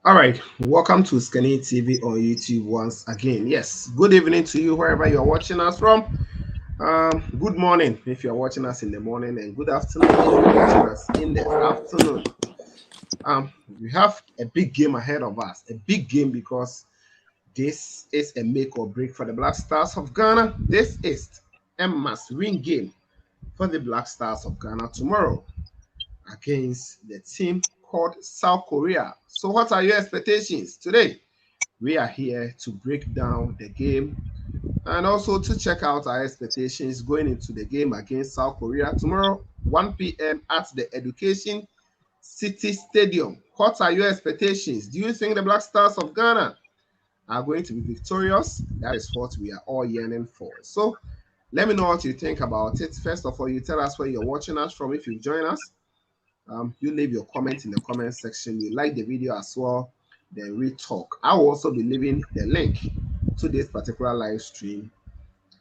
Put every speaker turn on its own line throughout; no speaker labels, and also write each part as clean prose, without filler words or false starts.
All right, welcome to OSIKANI TV on YouTube once again. Yes, good evening to you wherever you are watching us from. Good morning if you are watching us in the morning, and good afternoon if you are watching us in the afternoon. We have a big game ahead of us, a big game because this is a make or break for the Black Stars of Ghana. This is a must-win game for the Black Stars of Ghana tomorrow against the team called South Korea. So what are your expectations today? We are here to break down the game and also to check out our expectations going into the game against South Korea tomorrow, 1 p.m. at the Education City Stadium. What are your expectations? Do you think the Black Stars of Ghana are going to be victorious? That is what we are all yearning for. So let me know what you think about it. First of all, you tell us where you're watching us from if you join us. You leave your comment in the comment section. You like the video as well, then we talk. I will also be leaving the link to this particular live stream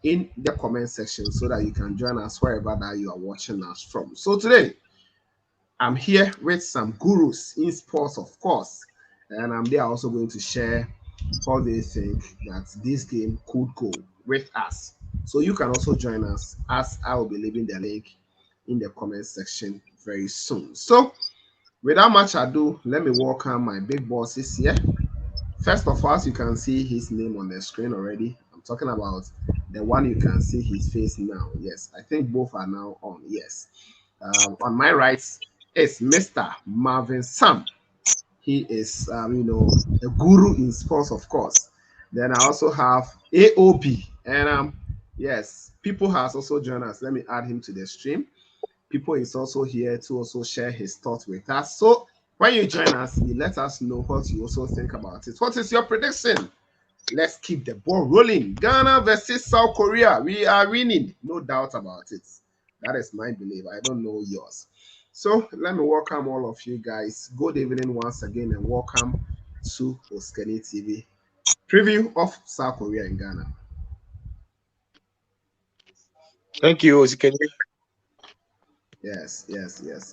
in the comment section so that you can join us wherever that you are watching us from. So today, I'm here with some gurus in sports, of course, and they are also going to share how they think that this game could go with us. So you can also join us as I will be leaving the link in the comment section very soon. So without much ado, let me welcome my big bosses here. First of all, as you can see his name on the screen already. I'm talking about the one you can see his face now. Yes, I think both are now on. Yes. On my right is Mr. Marvin Sam. He is, a guru in sports, of course. Then I also have AOB. And yes, People has also joined us. Let me add him to the stream. People is also here to also share his thoughts with us. So when you join us, you let us know what you also think about it. What is your prediction? Let's keep the ball rolling. Ghana versus South Korea. We are winning, no doubt about it. That is my belief. I don't know yours. So let me welcome all of you guys. Good evening once again, and welcome to OSIKANI TV preview of South Korea and Ghana.
Thank you, OSIKANI.
Yes.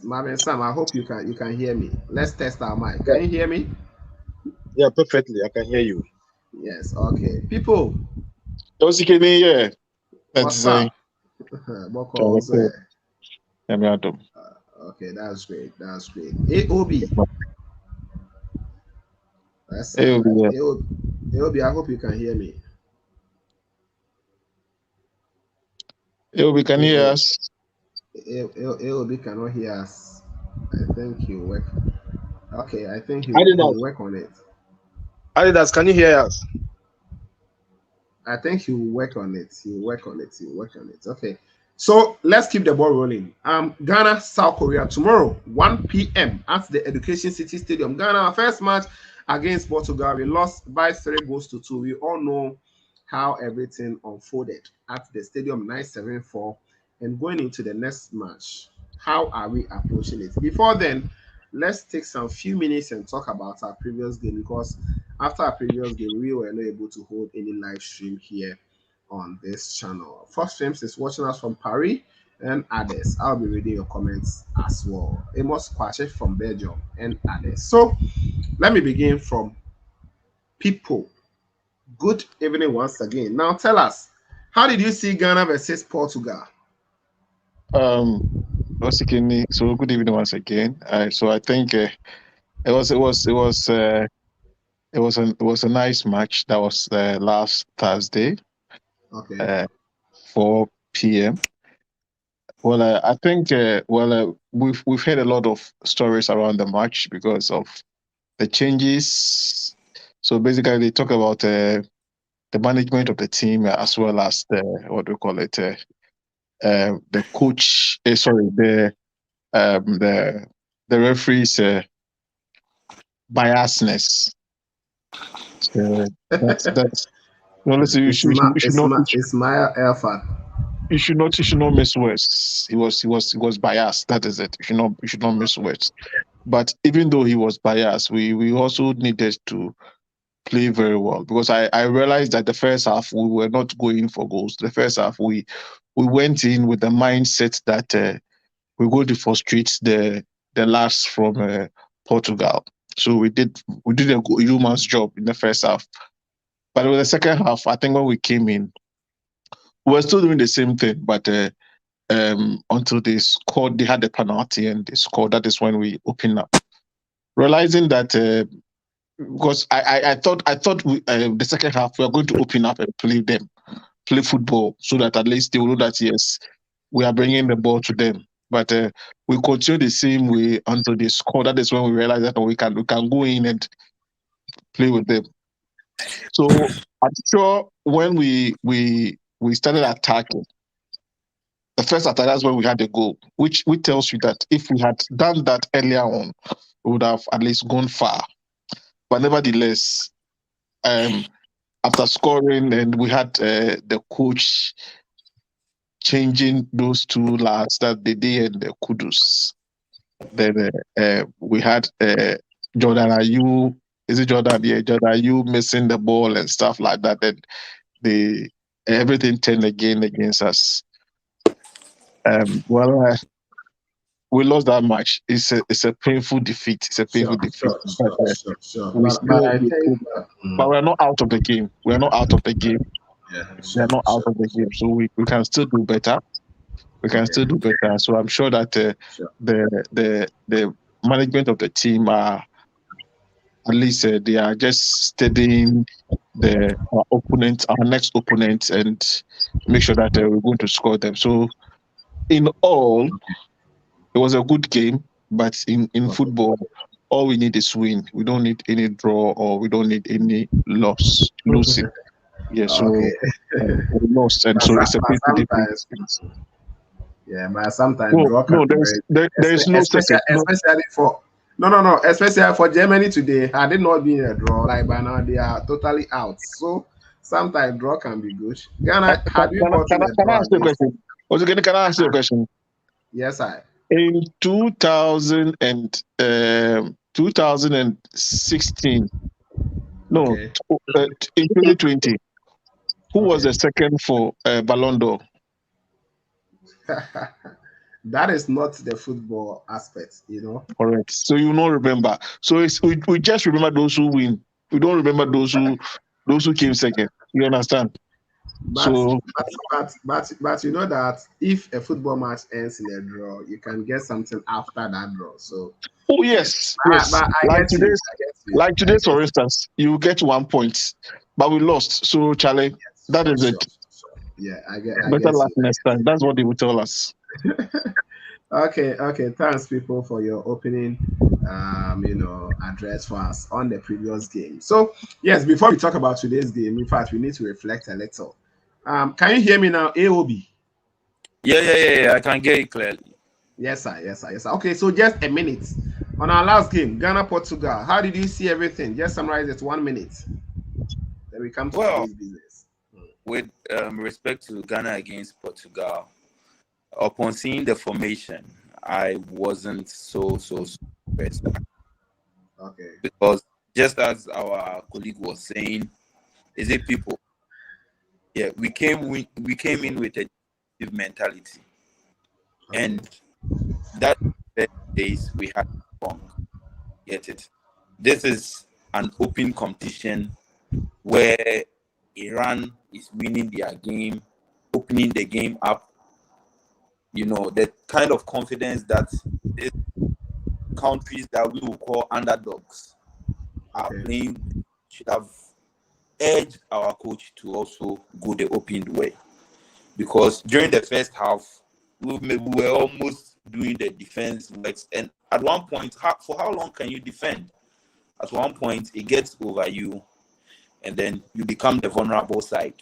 Marvin Sam, I hope you can hear me. Let's test our mic. Can you hear me?
Yeah, perfectly. I can hear you.
Yes. Okay. People,
OSIKANI, yeah. That's
what's up? Boko also. Okay, that's great. That's great. AOB. That's AOB. I hope you can hear me.
we can hear us.
AOB cannot hear us. I think you work. Okay, I think
Adidas,
he'll work on it.
Adidas, can you hear us?
I think he'll work on it. He'll work on it. He'll work on it. Okay. So let's keep the ball rolling. Ghana, South Korea tomorrow, 1 p.m. at the Education City Stadium. Ghana, our first match against Portugal. We lost by 3 goals to 2. We all know how everything unfolded at the stadium 974. And going into the next match, how are we approaching it? Before then, let's take some few minutes and talk about our previous game, because after our previous game, we were not able to hold any live stream here on this channel. First Films is watching us from Paris and others. I'll be reading your comments as well. Amos Kwache from Belgium and others. So let me begin from people. Good evening once again. Now tell us, how did you see Ghana versus Portugal?
OSIKANI, so good evening once again. So I think it was a nice match. That was last Thursday,
Okay.
4 p.m. Well, I think we've heard a lot of stories around the match because of the changes. So basically, they talk about the management of the team as well as the what do we call it, the coach. Sorry, the referee's biasness. So that's no. Listen,
Ismail Elfan.
you should not miss words. He was biased. That is it. You should not miss words. But even though he was biased, we also needed to play very well, because I realized that the first half we were not going for goals. The first half we went in with the mindset that we're going to frustrate the lads from Portugal. So we did a human's job in the first half. But with the second half, I think when we came in, we were still doing the same thing, but until they scored, they had the penalty and they scored. That is when we opened up, realizing that because I thought the second half we are going to open up and play football, so that at least they will know that yes, we are bringing the ball to them. But we continue the same way until they score. That is when we realize that we can go in and play with them. So I'm sure when we started attacking, the first attack, that's when we had the goal, which tells you that if we had done that earlier on, we would have at least gone far. But nevertheless, after scoring, and we had the coach changing those two lads, that the day and the Kudus. Then we had Jordan Ayew. Is it Jordan? Yeah, Jordan Ayew missing the ball and stuff like that. Then everything turned again against us. We lost that match. It's a painful defeat. It's a painful defeat.
Sure.
We
But I
still,
think,
but we're not out of the game. We are not out of the game.
yeah,
We are not out of the game. So we can still do better. We can still do better. So I'm sure that the management of the team are at least they are just studying our next opponent, and make sure that we're going to score them. So in all, it was a good game. But in football, all we need is win. We don't need any draw, or we don't need any losing. Yeah, so we lost, and so it's a bit different.
Yeah, but sometimes
No, there is no
especially for especially for Germany today. Had it not been a draw, like by now they are totally out. So sometimes draw can be good. Ghana, have you gotten a draw?
Can I ask you a question? Can I ask you a question?
Yes, I.
In 2016, no, in 2020, who was the second for Ballon d'Or?
That is not the football aspect,
Correct. So you don't remember. So we just remember those who win. We don't remember those who came second. You understand?
But you know that if a football match ends in a draw, you can get something after that draw. So
yes.
But
like today's, for instance, you get 1 point, but we lost. So Charlie, that is it.
Sure. Yeah, I get.
Better luck next time. That's what they will tell us.
Okay. Thanks, people, for your opening, address for us on the previous game. So, yes, before we talk about today's game, in fact, we need to reflect a little. Can you hear me now, AOB?
Yeah. I can hear you clearly.
Yes, sir. Okay, so just a minute on our last game, Ghana Portugal. How did you see everything? Just summarize it 1 minute. Then we come to today's business.
With respect to Ghana against Portugal, upon seeing the formation, I wasn't so impressed.
Okay.
Because just as our colleague was saying, is it people? Yeah, we came in with a defensive mentality, and that days we had wrong. Get it? This is an open competition where Iran is winning their game, opening the game up. The kind of confidence that these countries that we will call underdogs are playing should have urged our coach to also go the opened way. Because during the first half, we were almost doing the defense works. And at one point, for how long can you defend? At one point, it gets over you, and then you become the vulnerable side.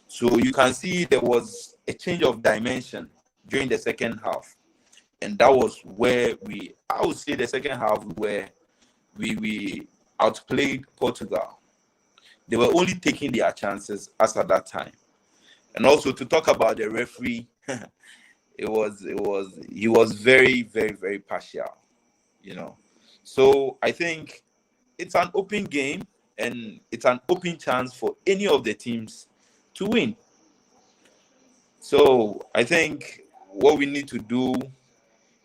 So you can see there was a change of dimension during the second half. And that was where I would say the second half where we outplayed Portugal. They were only taking their chances as at that time. And also to talk about the referee, he was very, very, very partial, So I think it's an open game, and it's an open chance for any of the teams to win. So I think what we need to do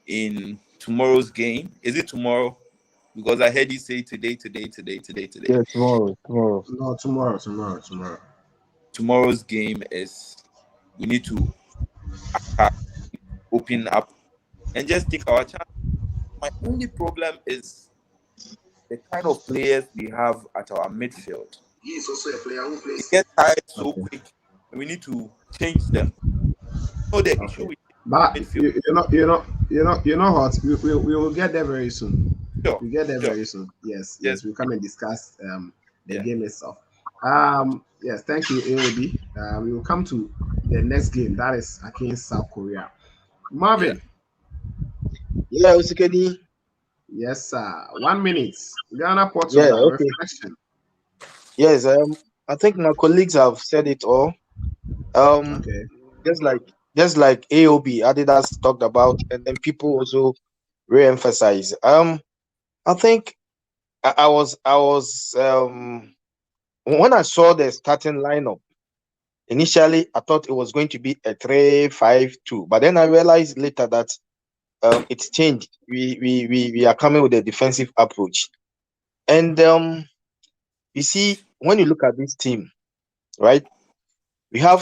in tomorrow's game, is it tomorrow? Because I heard you say today.
Yeah, tomorrow.
No, tomorrow.
Tomorrow's game is we need to open up and just take our chance. My only problem is the kind of players we have at our midfield.
He is also a player who
They
plays.
get tired so
Okay.
quick, and we need to change them. No, the issue
Okay.
with
But
midfield.
you know what? We will get there very soon.
Sure,
We get there
sure.
very soon. Yes,
Yes,
yes. We'll come and discuss the
yeah,
game itself. Yes, thank you, AOB. We will come to the next game. That is against South Korea.
yeah.
Marvin.
Yeah, OSIKANI.
Yes, sir. 1 minute. Ghana,
Yeah,
Portugal.
okay.
Reflection.
Yes, I think my colleagues have said it all. Um,
Okay.
just like AOB Adidas talked about, and then people also re-emphasize. I think I was when I saw the starting lineup. Initially, I thought it was going to be a 3-5-2, but then I realized later that it's changed. We are coming with a defensive approach, and you see when you look at this team, right? We have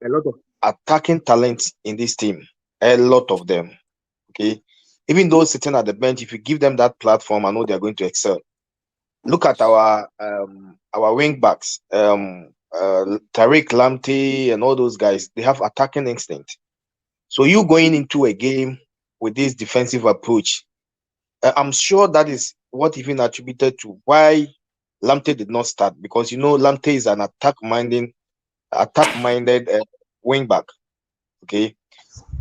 a lot of attacking talents in this team, a lot of them. Okay, even those sitting at the bench, if you give them that platform, I know they are going to excel. Look at our wing backs, Tariq Lamptey and all those guys. They have attacking instinct. So you going into a game with this defensive approach, I'm sure that is what even attributed to why Lamptey did not start, because Lamptey is an attack-minded wing back. Okay,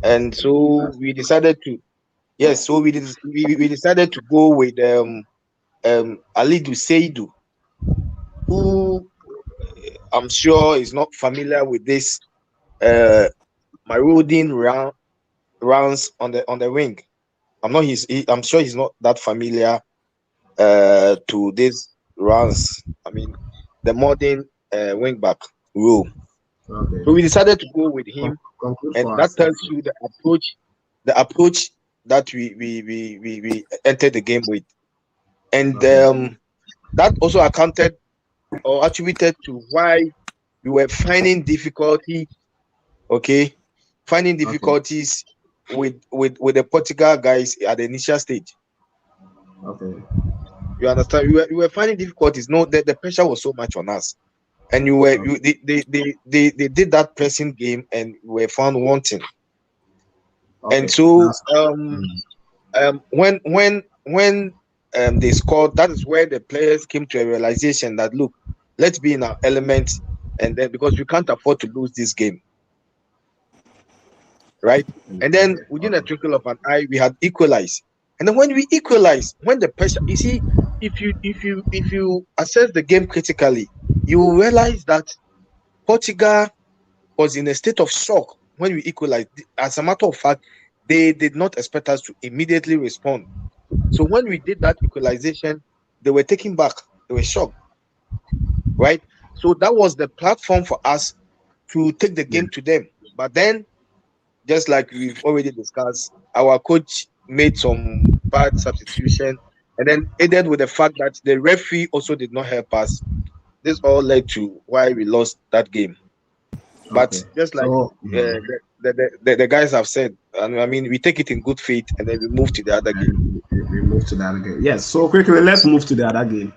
and so we decided to yes, so we decided to go with Alidu Seidu, who I'm sure is not familiar with this uh marauding rounds on the wing. I'm sure he's not that familiar to these runs. I mean, the modern wing back role.
Okay.
So we decided to go with him,
Conclude
and
for
that
us.
tells you the approach that we entered the game with, and
Okay.
that also accounted or attributed to why we were finding difficulty. Okay, finding
Okay.
difficulties with the Portugal guys at the initial stage.
Okay.
You understand? We were finding difficulties. No, the pressure was so much on us, and you were
Okay.
they did that pressing game, and we were found wanting. And
Okay.
so
That's
when they scored, that is where the players came to a realization that, look, let's be in our element, and then because we can't afford to lose this game, right? And then
okay.
within a
Okay.
twinkle of an eye, we had equalized. And then when we equalized, when the pressure, you see, if you assess the game critically, you will realize that Portugal was in a state of shock when we equalized. As a matter of fact, they did not expect us to immediately respond. So when we did that equalization, they were taken back. They were shocked, right? So that was the platform for us to take the
Yeah.
game to them. But then, just like we've already discussed, our coach made some bad substitution, and then aided with the fact that the referee also did not help us. This all led to why we lost that game. But
Okay.
just like
So
the guys have said, and I mean, we take it in good faith, and then we move to the other game.
we move to the other game. Yes. So quickly, let's move to the other game,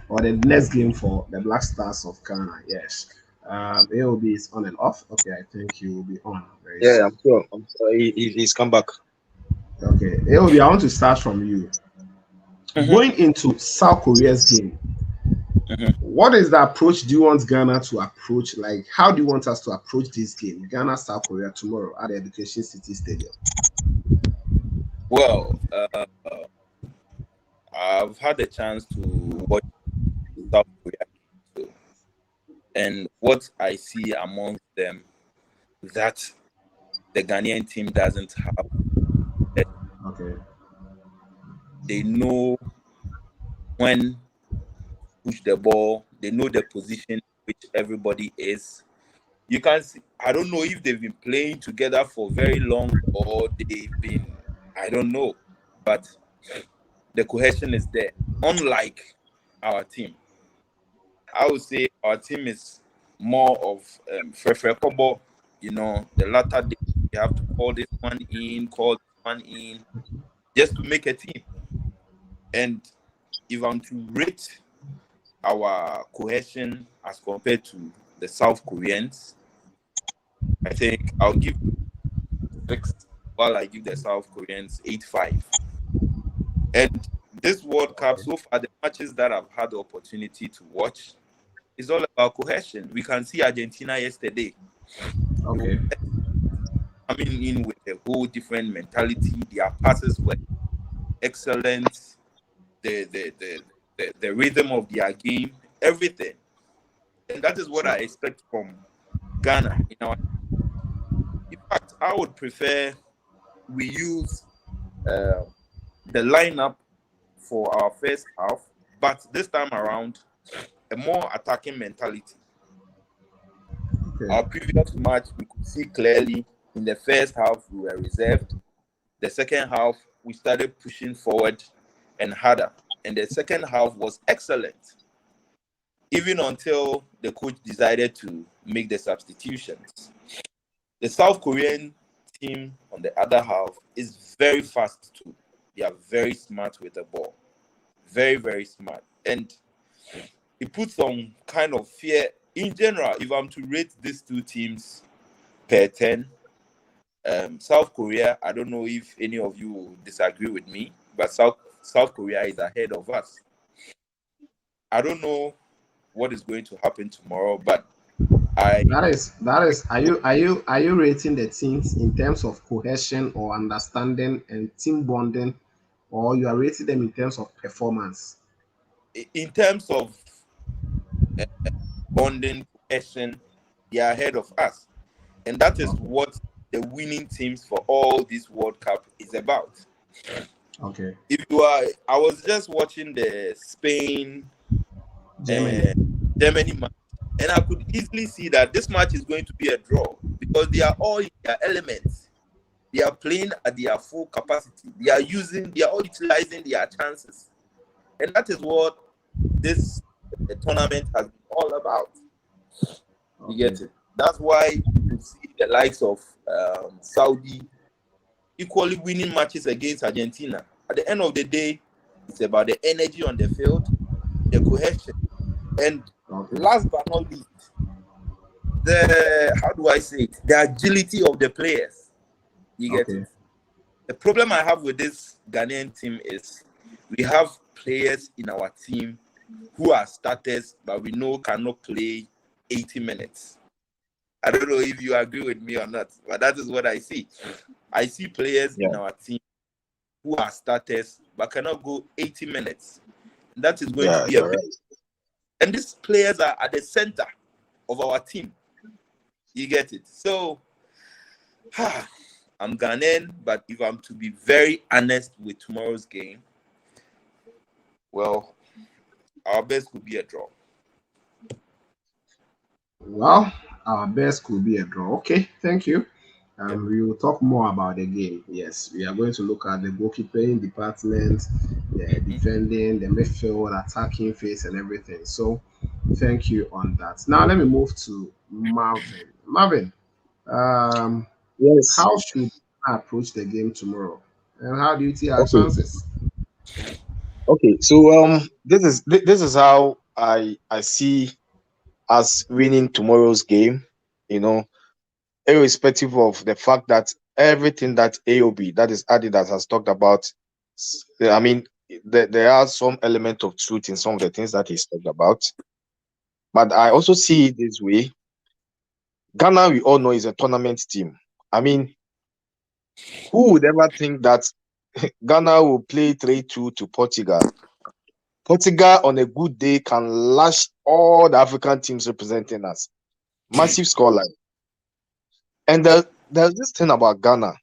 or the next game for the Black Stars of Ghana. Yes. AOB is on and off. Okay, I think he will be on very
Yeah,
soon.
I'm sure. He's come back.
Okay, AOB, I want to start from you.
Mhm,
Going into South Korea's game,
mhm.
what is the approach do you want Ghana to approach? Like, how do you want us to approach this game, Ghana South Korea, tomorrow at the Education City Stadium?
Well, I've had a chance to watch South Korea, so, and what I see amongst them that the Ghanaian team doesn't have. eh,
Okay,
They know when push the ball. They know the position which everybody is. You can see. I don't know if they've been playing together for very long or they've been. I don't know, but the cohesion is there. Unlike our team, I would say our team is more of Kobo. You know, the latter day you have to call this one in, call this one in, just to make a team. And if I'm to rate our cohesion as compared to the South Koreans, I think I'll give 6, while I give the South Koreans 8.5. And this World Cup, so far, the matches that I've had the opportunity to watch, is all about cohesion. We can see Argentina yesterday.
Okay.
Coming in with a whole different mentality. Their passes were excellent. The rhythm of their game, everything. And that is what I expect from Ghana. In fact, I would prefer we use the lineup for our first half, but this time around, a more attacking mentality.
Okay.
Our previous match, we could see clearly in the first half we were reserved. The second half, we started pushing forward and harder. And the second half was excellent, even until the coach decided to make the substitutions. The South Korean team, on the other half, is very fast too. They are very smart with the ball. Very, very smart. And it puts some kind of fear. In general, if I'm to rate these two teams per 10, South Korea, I don't know if any of you will disagree with me, but South Korea is ahead of us. I don't know what is going to happen tomorrow, but
That is. Are you rating the teams in terms of cohesion or understanding and team bonding, or you are rating them in terms of performance?
in terms of uh, bonding, cohesion, they are ahead of us. And that is what the winning teams for all this World Cup is about.
Okay.
If you are, I was just watching the Spain
Germany.
Germany match, and I could easily see that this match is going to be a draw because they are all in their elements. They are playing at their full capacity. They are all utilizing their chances, and that is what this tournament has been all about. You get
Okay.
it? That's why you could see the likes of Saudi equally winning matches against Argentina. At the end of the day, it's about the energy on the field, the cohesion, and
Okay.
last but not least, the how do I say it? The agility of the players. You get it?
Okay.
The problem I have with this Ghanaian team is we have players in our team who are starters, but we know cannot play 80 minutes. I don't know if you agree with me or not, but that is what I see. I see players
Yeah.
in our team who are starters, but cannot go 80 minutes. That is going to
Yeah,
be a
you're
big.
right.
And these players are at the center of our team. You get it? So, I'm Ghanaian, but if I'm to be very honest with tomorrow's game, well, our best could be a draw.
Well, our best could be a draw. Okay. Thank you.
Yeah.
We will talk more about the game. Yes, we are going to look at the goalkeeping department, the
Mhm.
defending, the midfield, attacking phase, and everything. So, thank you on that. Now, let me move to Marvin. Marvin, um,
Yes.
how should I approach the game tomorrow, and how do you see our
Okay.
chances?
Okay. So this is how I see us winning tomorrow's game. You know, irrespective of the fact that everything that AOB, that is Adidas, has talked about, I mean, there are some element of truth in some of the things that he's talked about. But I also see it this way. Ghana, we all know, is a tournament team. I mean, who would ever think that Ghana will play 3-2 to Portugal? Portugal, on a good day, can lash all the African teams representing us. Massive scoreline. And there's this thing about Ghana.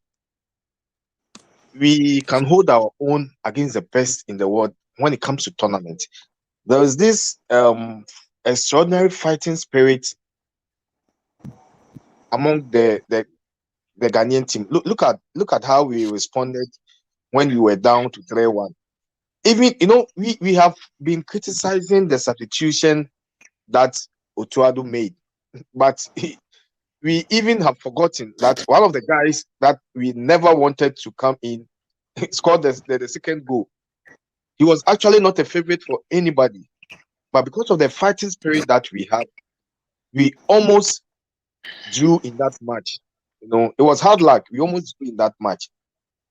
We can hold our own against the best in the world when it comes to tournament. There's this extraordinary fighting spirit among the Ghanaian team. Look at how we responded when we were down to 3-1. even we have been criticizing the substitution that Otuado made, but we even have forgotten that one of the guys that we never wanted to come in scored the second goal. He was actually not a favorite for anybody, but because of the fighting spirit that we had, we almost drew in that match. It was hard luck. We almost drew in that match.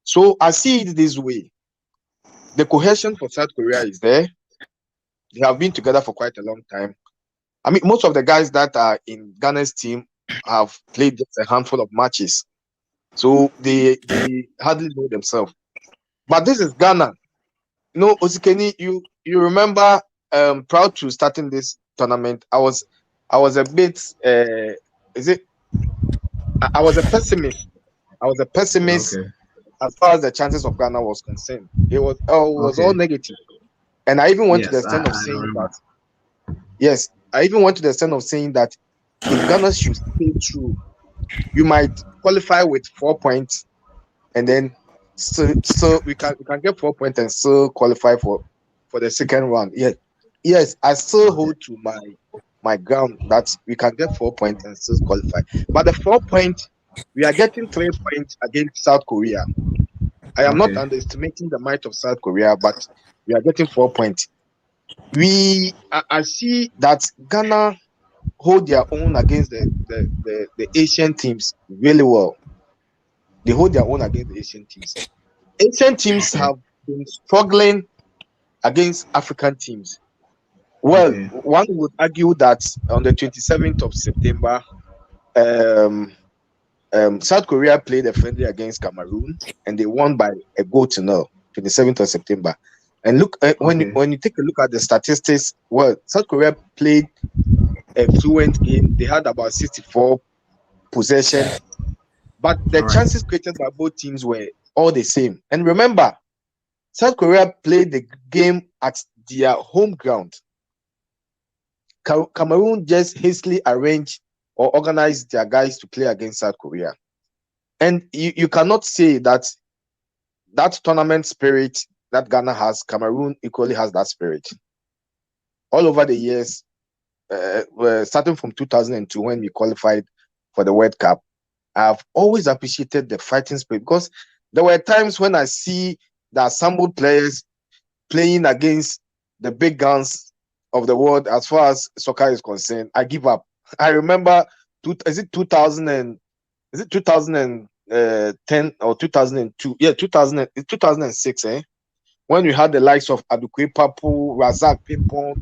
So I see it this way: the cohesion for South Korea is there. They have been together for quite a long time. I mean, most of the guys that are in Ghana's team have played just a handful of matches, so they hardly know themselves. But this is Ghana. Osikani, you remember, proud to starting this tournament. I was a bit I was a pessimist.
Okay.
As far as the chances of Ghana was concerned. It was all negative. And I even went to the
Yes,
extent of
I
saying
remember.
that, yes, I even went to the extent of saying that if Ghana should stay through, you might qualify with 4 points, and then so we can get 4 points and still qualify for the second round. Yes, I still hold to my ground that we can get 4 points and still qualify. But the 4 points, we are getting 3 points against South Korea. I am not
Okay.
underestimating the might of South Korea, but we are getting 4 points. I see that Ghana hold their own against the Asian teams really well. They hold their own against the Asian teams. Asian teams
Okay.
have been struggling against African teams. Well,
Okay.
one would argue that on the 27th of September, um, South Korea played a friendly against Cameroon and they won by a goal to nil, 27th of September. And look,
Okay.
when you take a look at the statistics, well, South Korea played a fluent game. They had about 64 possession, but the
All right.
chances created by both teams were all the same. And remember, South Korea played the game at their home ground. Cameroon just hastily arranged or organized their guys to play against South Korea. And you cannot say that tournament spirit that Ghana has, Cameroon equally has that spirit. All over the years, starting from 2002 when we qualified for the World Cup, I've always appreciated the fighting spirit, because there were times when I see the assembled players playing against the big guns of the world as far as soccer is concerned, I give up. I remember, is it 2010 or 2002? Yeah, 2006, when we had the likes of Adukwe Papu, Razak Pimpon.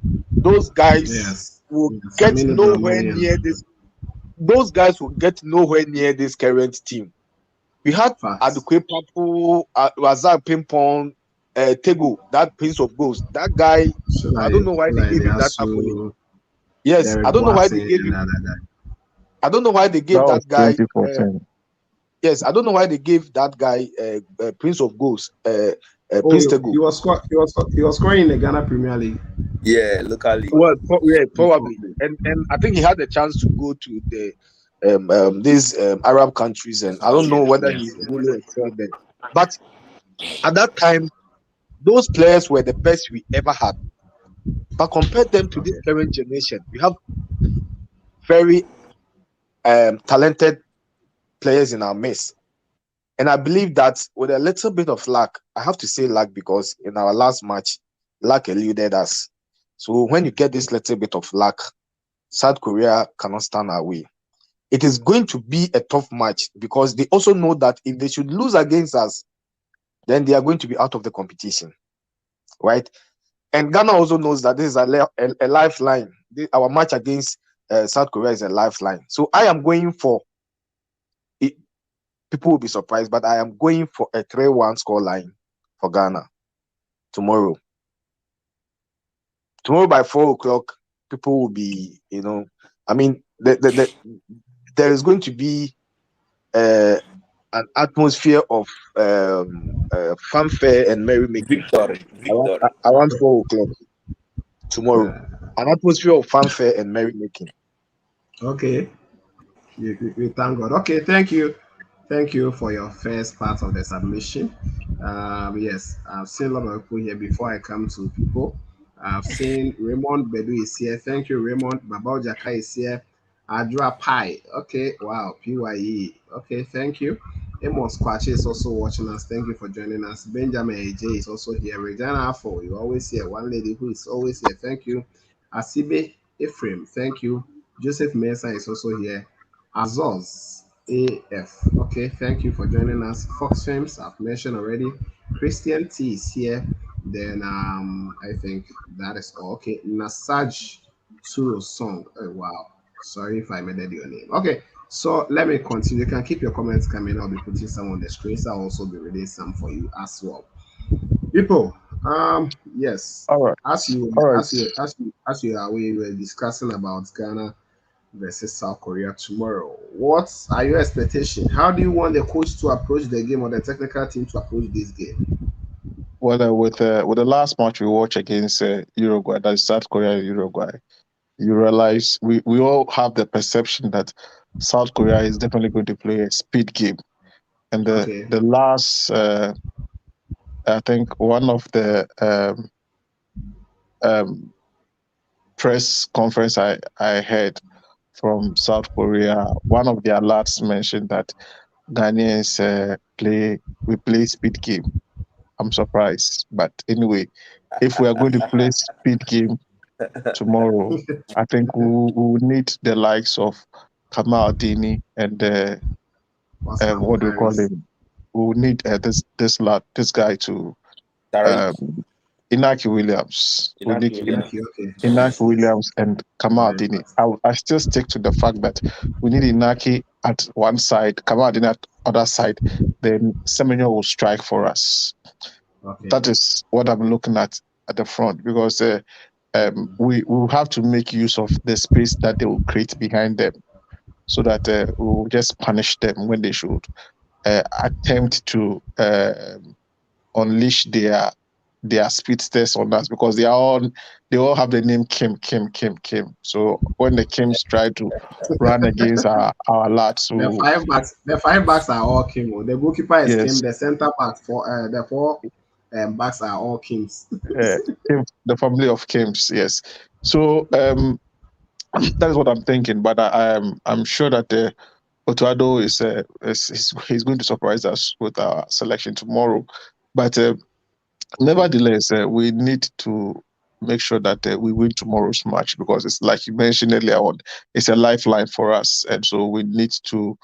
Those guys
Yes.
will
Yes.
get
Samini
nowhere
Dramani
near
and
this. Those guys will get nowhere near this current team. We had
facts.
Adukwe Papu, Razak Pimpon, Tego, that Prince of Ghosts. That guy, I don't know why they
Shula
gave him that accolade.
Eliasu,
Yes, I
Derek
don't know why they
Boateng,
gave
and
him.
the other guy.
I don't know why they
That
gave
was
that guy.
2014.
Yes, I don't know why they gave that guy Prince of Ghosts,
Oh,
Prince Tego.
he was scoring in the Ghana Premier League.
Yeah, locally.
Well, yeah,
Before.
probably, and I think he had the chance to go to the these Arab countries, and I don't know whether he
Yes.
really excelled there. But at that time, those players were the best we ever had. But compare them to this
Okay.
current generation, we have very talented players in our midst. And I believe that with a little bit of luck, I have to say luck because in our last match, luck eluded us. So when you get this little bit of luck, South Korea cannot stand our way. It is going to be a tough match because they also know that if they should lose against us, then they are going to be out of the competition, right? And Ghana also knows that this is a lifeline. Our match against South Korea is a lifeline. So I am going for it. People will be surprised, but I am going for a 3-1 score line for Ghana tomorrow. Tomorrow by 4 o'clock, people will be, I mean, there is going to be an atmosphere of fanfare and merrymaking
Victory. Victory.
around 4 o'clock tomorrow.
Uh,
An atmosphere of fanfare and merrymaking.
okay. We thank God. Okay, thank you. Thank you for your first part of the submission. Yes, I've seen a lot of people here before I come to people. I've seen Raymond Bedu is here. Thank you, Raymond. Babao Jaka is here. Adra Pai. Okay, wow. PYE. Okay, thank you. Amos Kwachi is also watching us. Thank you for joining us. Benjamin AJ is also here. Regina Afo, you're always here. One lady who is always here. Thank you. Asibe Ephraim, thank you. Joseph Mesa is also here. Azos AF. Okay, thank you for joining us. Fox Films, I've mentioned already. Christian T is here. Then I think that is all. Okay, Nasaj Turo Song. Oh, wow. Sorry if I made your name. Okay, so let me continue. You can keep your comments coming. I'll be putting some on the screen. So I'll also be reading some for you as well. People, yes,
All right.
as you
All right.
as you as you as you are we were discussing about Ghana versus South Korea tomorrow. What are your expectations? How do you want the coach to approach the game or the technical team to approach this game?
Well, with the last match we watched against Uruguay, that's South Korea and Uruguay, you realize we all have the perception that South Korea is definitely going to play a speed game. And
Okay,
the last, I think one of the um, press conference I heard from South Korea, one of their lads mentioned that Ghanaians we play speed game. I'm surprised, but anyway, if we are going to play speed game tomorrow, I think we will need the likes of Kamal Dini and
Oscar
what do you call
Harris.
him? We will need this guy to
Tariq,
um, Inaki Williams. We
Inaki
need
Williams.
Okay,
Inaki
yes, yes.
Williams and Kamal
Very
Dini.
important.
I still stick to the fact that we need Inaki at one side, Kamal Dini at other side. Then Semenyo will strike for us.
Okay.
That is what I'm looking at the front because
Mhm.
we will have to make use of the space that they will create behind them so that we will just punish them when they should attempt to unleash their speedsters on us because they all have the name Kim. So when the Kims try to run against our lads, so
The five backs are all Kim. Oh. The goalkeeper is Kim.
yes,
The center back for the four backs are all Kims.
Kim, the family of Kims, yes. So that is what I'm thinking. But I'm sure that Otuado he's going to surprise us with our selection tomorrow. But nevertheless, we need to make sure that we win tomorrow's match because it's like you mentioned earlier on, it's a lifeline for us, and so we need to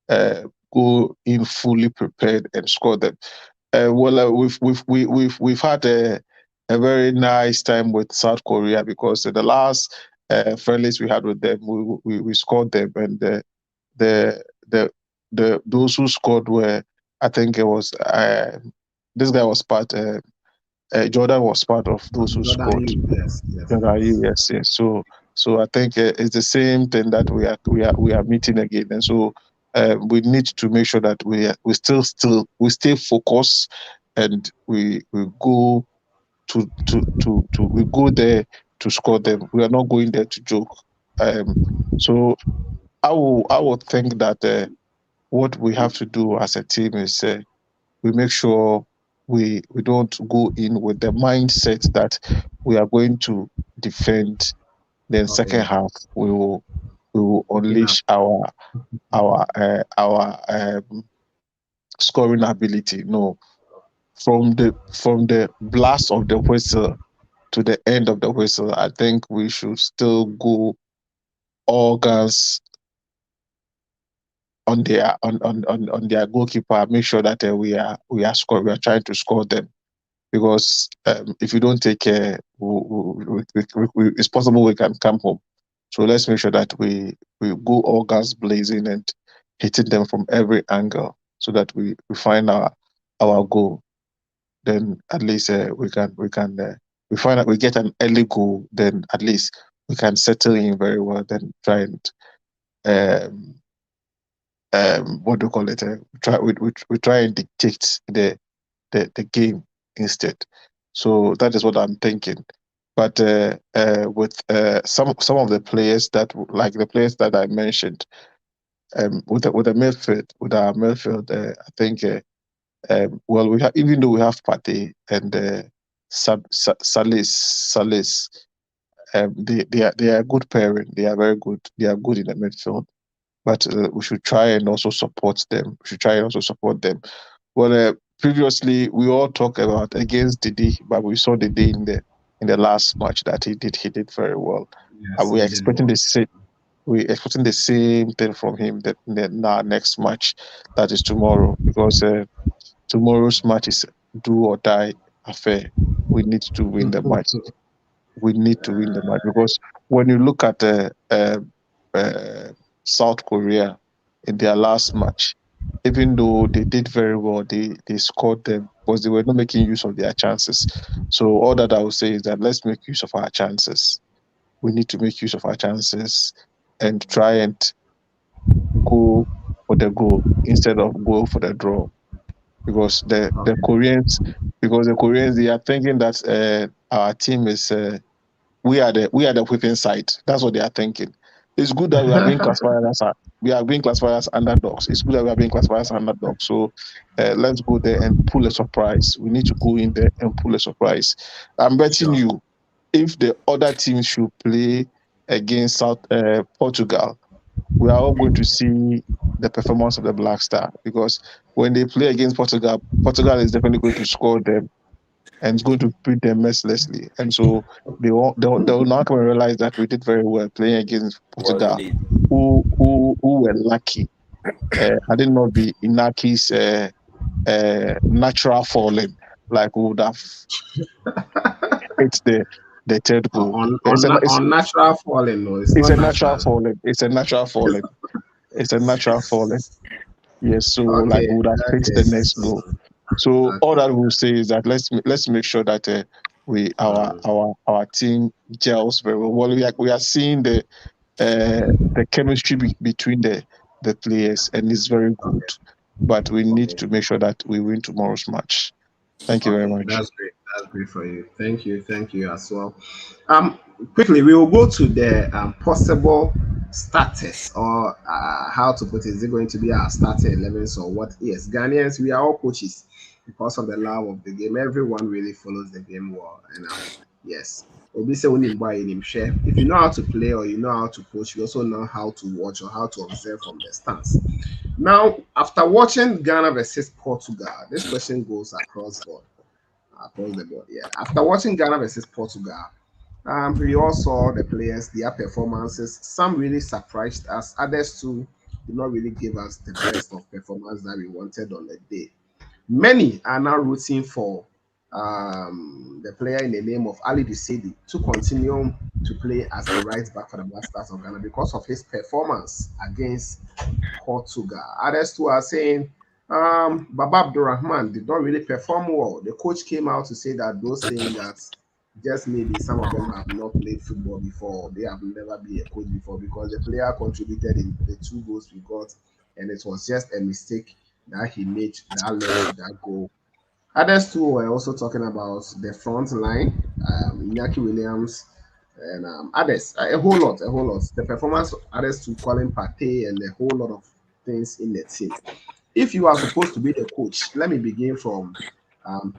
uh, go in fully prepared and score them. We've had a very nice time with South Korea because the last friendlies we had with them, we scored them, and the the those who scored were, I think it was this guy was part. Jordan was part of those who
Jordan,
scored.
you, yes, yes,
Jordan,
yes.
yes. So I think it's the same thing that we are meeting again, and so we need to make sure that we stay focused, and we go we go there to score them. We are not going there to joke. So I will think that what we have to do as a team is we make sure we don't go in with the mindset that we are going to defend. Then second
Okay.
half we will
Open up.
unleash our scoring ability. No, from the blast of the whistle to the end of the whistle, I think we should still go all guns on their goalkeeper. Make sure that we are trying to score them because if you don't take care, it's possible we can come home. So let's make sure that we go all guns blazing and hitting them from every angle so that we find our goal. Then at least we find out we get an early goal. Then at least we can settle in very well. Then try and um, what do you call it? We try and dictate the game instead. So that is what I'm thinking. But with some of the players like the players that I mentioned, with the midfield, with our midfield, I think well, we have, even though we have Partey and Salis, they are a good pairing. They are very good. They are good in the midfield. But we should try and also support them. We should try and also support them. Well, previously we all talk about against Didi, but we saw Didi in the last match that he did very well.
Yes,
We're
he did
expecting
well.
the same. We're expecting the same thing from him that in our next match, that is tomorrow, because tomorrow's match is do or die affair. We need to win the match. We need to win the match because when you look at uh, South Korea in their last match, even though they did very well, they scored them because they were not making use of their chances. So all that I would say is that let's make use of our chances. We need to make use of our chances and try and go for the goal instead of go for the draw, because the Koreans they are thinking that our team is we are the whipping side. That's what they are thinking. It's good that we are being classified as underdogs. It's good that we are being classified as underdogs. So let's go there and pull a surprise. We need to go in there and pull a surprise. I'm betting
Sure.
you, if the other teams should play against South Portugal, we are all going to see the performance of the Black Star, because when they play against Portugal, Portugal is definitely going to score them and it's going to beat them mercilessly. And so they will now come and realize that we did very well playing against
Was
Portugal,
late.
who were lucky. Had it not be Inaki's natural falling, like we would have hit the third goal.
Unnatural falling, no, it's
It's
not
a natural
natural.
falling. It's a natural falling. It's a natural falling. Yes, so like
Okay,
we would have picked
okay,
the next goal. So all
okay.
that we'll say is that let's make sure that we
Mm,
our team gels very well. Well, we are seeing the chemistry between the players, and it's very good. But we need
okay,
to make sure that we win tomorrow's match. Thank you very
okay.
much.
That's great. That's great for you. Thank you as well. Um, Quickly we will go to the possible starters, or how to put it. Is it going to be our starting 11s or what? Yes, Ghanaians, we are all coaches because of the love of the game. Everyone really follows the game well, and yes. Obi say when him share. If you know how to play or you know how to coach, you also know how to watch or how to observe from the stance. Now, after watching Ghana versus Portugal, this question goes across the board. Yeah, after watching Ghana versus Portugal, we all saw the players, their performances. Some really surprised us. Others too did not really give us the best of performance that we wanted on the day. Many are now rooting for the player in the name of Ali Dusedi to continue to play as a right back for the Black Stars of Ghana because of his performance against Portugal. Others too are saying Baba Abdurrahman did not really perform well. The coach came out to say that those saying that just maybe some of them have not played football before, they have never been a coach before because the player contributed in the 2 goals we got, and it was just a mistake that he made that led to that goal. Others too were also talking about the front line, Iñaki Williams, and others, a whole lot. The performance of others to Colin Partey and a whole lot of things in the team. If you are supposed to be the coach, let me begin from um,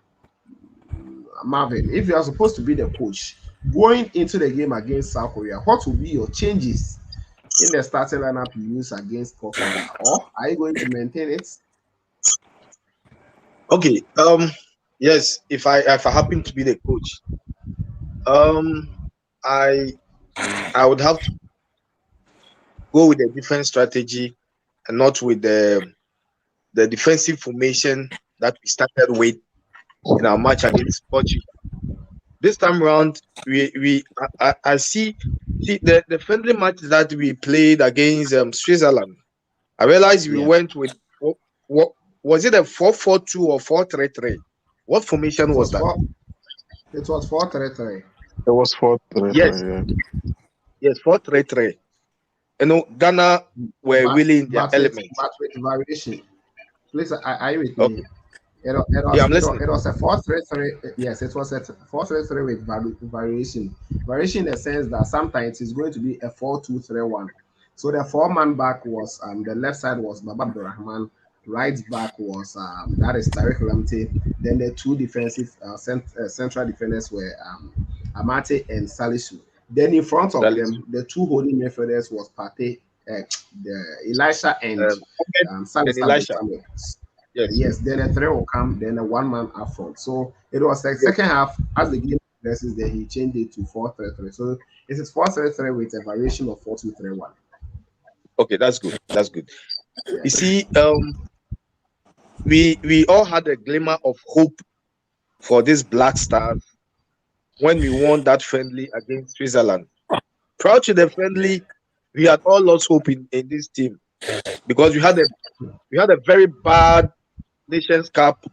Marvin. If you are supposed to be the coach going into the game against South Korea, what will be your changes in the starting lineup you use against Portugal? Or are you going to maintain it?
Okay. Yes, if I happen to be the coach, um I I would have to go with a different strategy and not with the defensive formation that we started with in our match against Portugal. This time round, I see the friendly match that we played against Switzerland. I realized we
Yeah,
went with what was it, a 4-4-2 or 4-3-3? What formation
it
was
was
that?
four. It was 4-3-3.
It was 4-3,
Yes,
yeah.
yes, 4-3-3. Ghana were
but
really in their
but with
element.
variation. Please, are you with me?
Okay, yeah, I'm listening.
It was a 4-3-3. Yes, it was a 4-3-3 with variation. Variation in the sense that sometimes it's going to be a 4-2-3-1. So the four-man back was the left side was Baba Abdurrahman, right back was that is Tariq Lamptey. Then the two defensive central defenders were Amate and Salisu. Then in front of
Salisu.
them, the two holding midfielders was Pate, the Elisha and
Ahmed and
Salisu
Elisha.
Samuel.
Yes.
Yes, then a three will come, then a one man up front. So it was like second half as the game progresses, then he changed it to 4-3-3. So it is 4-3-3 with a variation of 4-2-3-1.
Okay, that's good. That's good. You
Yeah.
see, we all had a glimmer of hope for this Black Stars when we won that friendly against Switzerland. Proud to the friendly, we had all lost hope in this team because we had a very bad Nations Cup,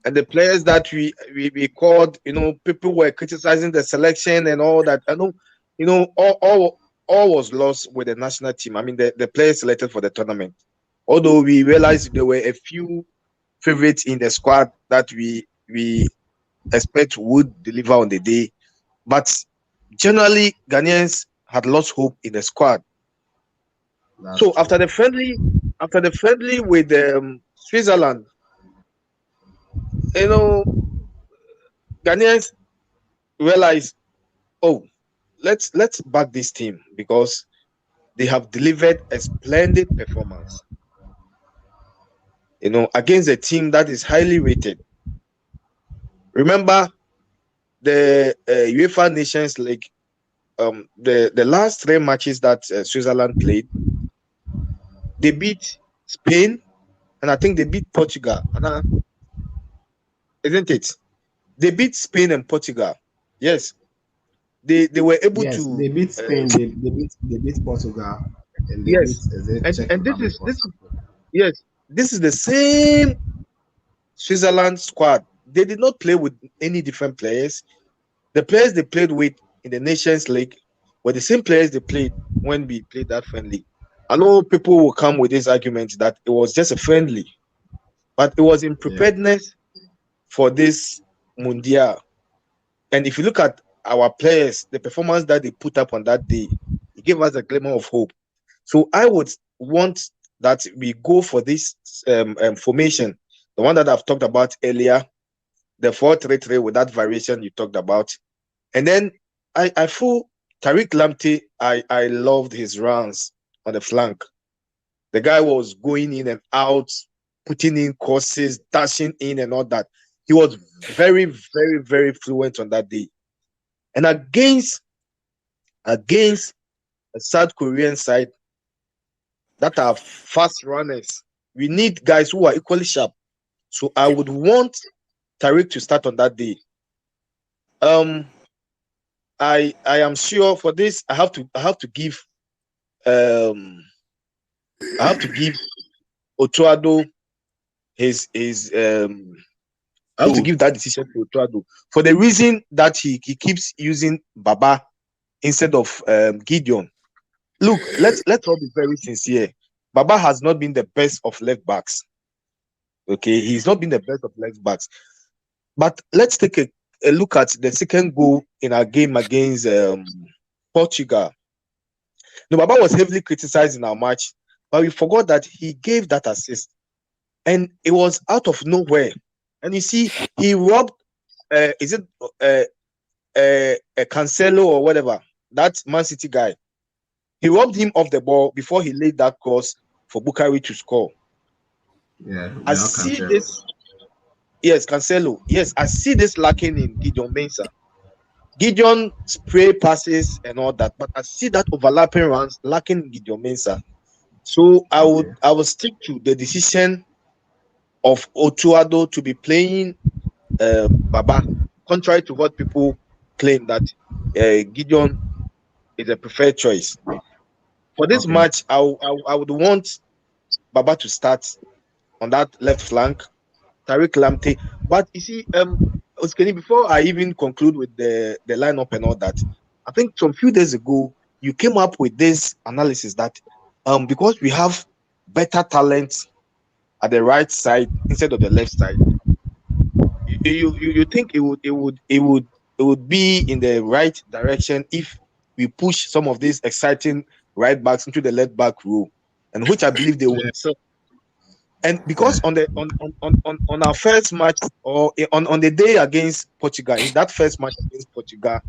and the players that we called, people were criticizing the selection and all that. I know, all was lost with the national team. I mean, the players selected for the tournament. Although we realized there were a few favorites in the squad that we expect would deliver on the day, but generally Ghanaians had lost hope in the squad.
That's
So
true.
after the friendly with Switzerland, you know, Ghanaians realized, oh, let's back this team because they have delivered a splendid performance. Against a team that is highly rated. Remember the UEFA Nations League, the last three matches that Switzerland played, they beat Spain, and I think they beat Portugal. Isn't it? They beat Spain and Portugal. Yes, they were able
Yes,
to.
they beat Spain, they beat Portugal, and they beat
Yes,
the Czech
and this
Republic
is
or
this is
something.
yes, this is the same Switzerland squad. They did not play with any different players. The players they played with in the Nations League were the same players they played when we played that friendly. I know people will come with this argument that it was just a friendly, but it was in
Yeah.
preparedness for this Mundial. And if you look at our players, the performance that they put up on that day, it gave us a glimmer of hope. So I would want that we go for this formation, the one that I've talked about earlier, the 4-3-3 with that variation you talked about. And then I feel Tariq Lamptey, I loved his runs on the flank. The guy was going in and out, putting in courses, dashing in and all that. He was very, very, very fluent on that day. And against a South Korean side that are fast runners, we need guys who are equally sharp. So I would want Tariq to start on that day. Um, I am sure for this um I have to give Otuado his I have to
So
give that decision to Otuado for the reason that he keeps using Baba instead of Gideon. Look, let's all be very sincere. Baba has not been the best of left backs. Okay, he's not been the best of left backs. But let's take a look at the second goal in our game against Portugal. No, Baba was heavily criticized in our match, but we forgot that he gave that assist, and it was out of nowhere. And you see, he robbed. Is it Cancelo or whatever, that Man City guy? He robbed him of the ball before he laid that cross for Bukari to score.
Yeah,
I
Joao
see
Cancelo.
this. Yes, Cancelo. Yes, I see this lacking in Gideon Mensah. Gideon spray passes and all that, but I see that overlapping runs lacking in Gideon Mensah. So
Okay.
I would stick to the decision of Otuado to be playing Baba, contrary to what people claim that Gideon is a preferred choice. For this
Okay.
match, I would want Baba to start on that left flank, Tariq Lamptey. But you see, Oskeni, before I even conclude with the lineup and all that, I think some few days ago you came up with this analysis that because we have better talent at the right side instead of the left side, you think it would be in the right direction if we push some of these exciting right backs into the left back row, and which I believe they will sell. And because on our first match, or on the day against Portugal, in that first match against Portugal,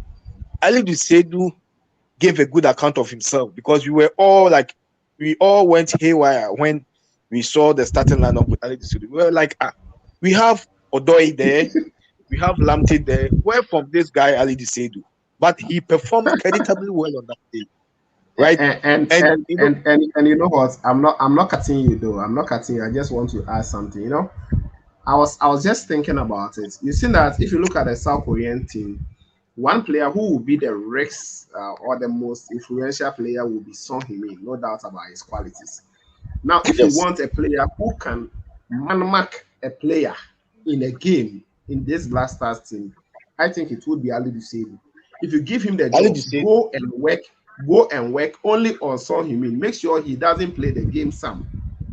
Ali Dusedu gave a good account of himself, because we all went haywire when we saw the starting lineup with Ali Dusedu. We were like, we have Odoi there, we have Lamptey there. Where from this guy Ali Dusedu? But he performed creditably well on that day, right?
And you know what? I'm not cutting you though. I'm not cutting you. I just want to add something. I was just thinking about it. You see that if you look at the South Korean team, one player who will be the risk or the most influential player will be Son Heung-min, no doubt about his qualities. Now, if you
Yes,
want a player who can man mark a player in a game in this Black Stars team, I think it would be Ali Dusebu. If you give him the
Ali
job,
Dusedu.
go and work only on Son Heung-min. Make sure he doesn't play the game some.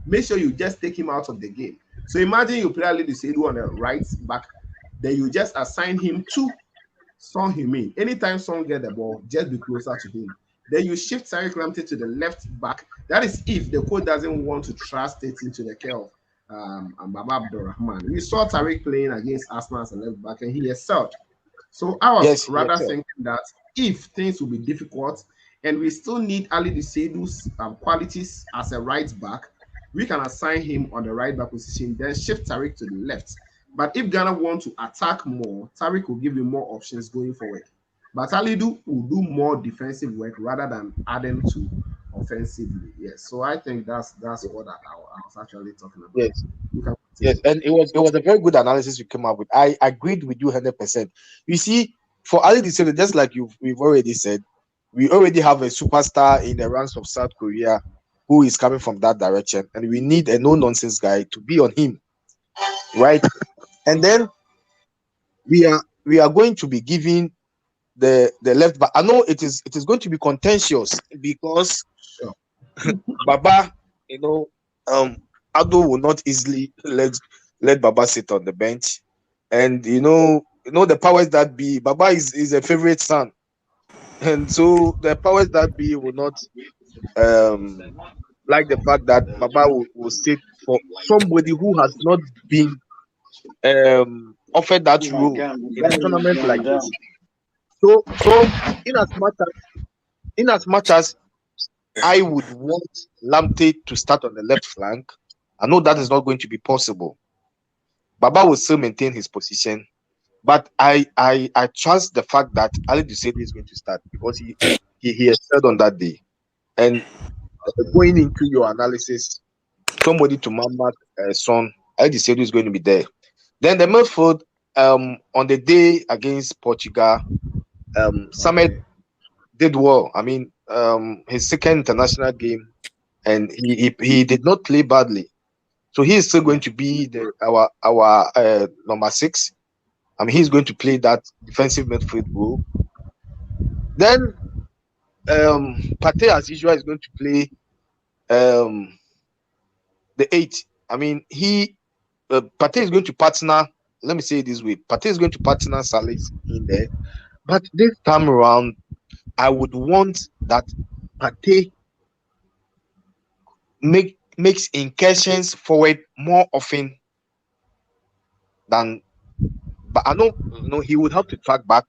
Make sure you just take him out of the game. So imagine you play Ali Dusebu on the right back, then you just assign him to Son Heung-min. Anytime Son get the ball, just be closer to him. Then you shift Tariq Lamptey to the left back. That is if the coach doesn't want to trust it into the care of Baba Abdurrahman. We saw Tariq playing against Arsenal as a left back, and he excelled. So I was
Yes,
rather thinking that if things will be difficult and we still need Ali Dusedu's qualities as a right back, we can assign him on the right back position, then shift Tariq to the left. But if Ghana want to attack more, Tariq will give you more options going forward. But Alidu will do more defensive work rather than adding to offensively. Yes. So I think that's what I was actually talking about.
yes,
You can
yes.
continue.
And it was a very good analysis you came up with. I agreed with you 100%. You see, for Ali Dusedu, just like we've already said, we already have a superstar in the ranks of South Korea who is coming from that direction, and we need a no nonsense guy to be on him, right? And then we are going to be giving the left back. I know it is going to be contentious, because
Sure.
Baba, um, Ado will not easily let Baba sit on the bench, and the powers that be. Baba is a favorite son, and so the powers that be will not um like the fact that Baba will sit for somebody who has not been offered that role in a tournament like this. So in as much as I would want Lamptey to start on the left flank, I know that is not going to be possible. Baba will still maintain his position, but I trust the fact that Ali Dusebi is going to start, because he has said on that day. And going into your analysis, somebody to Mama son, Ali Dusebi is going to be there. Then the midfield, on the day against Portugal, Samet
Okay.
did well. I mean, his second international game, and he did not play badly. So he is still going to be our number 6. I mean, he's going to play that defensive midfield role. Then Pate, as usual, is going to play um, the 8. I mean, Pate is going to partner. Let me say it this way: Pate is going to partner Salis in there. But this time around, I would want that Pate makes incursions forward more often than. But I know, he would have to track back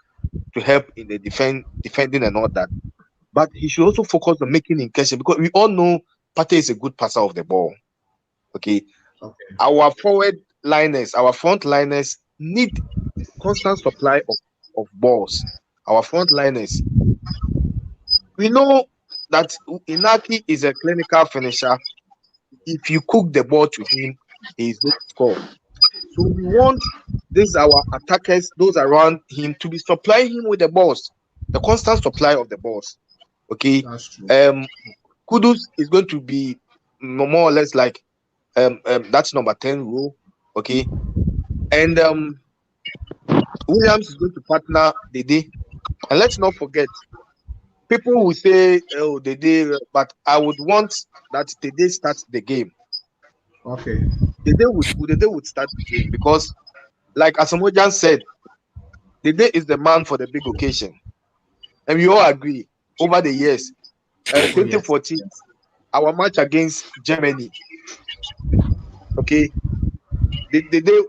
to help in the defending and all that. But he should also focus on making incursion, because we all know Pate is a good passer of the ball. Okay,
Okay.
our our front liners need constant supply of balls. Our front liners, we know that Inaki is a clinical finisher. If you cook the ball to him, he is going to score. So we want our attackers, those around him, to be supplying him with the balls, the constant supply of the balls. Okay.
That's true.
Kudus is going to be more or less like that's number 10 rule. Okay. And Williams is going to partner Dede. And let's not forget, people will say, oh, Dede, but I would want that Dede starts the game.
Okay.
Dede would start the game, because, like Asamoah said, Dede is the man for the big occasion. And we all agree, over the years,
Oh yes,
2014, our match against Germany. Okay, the day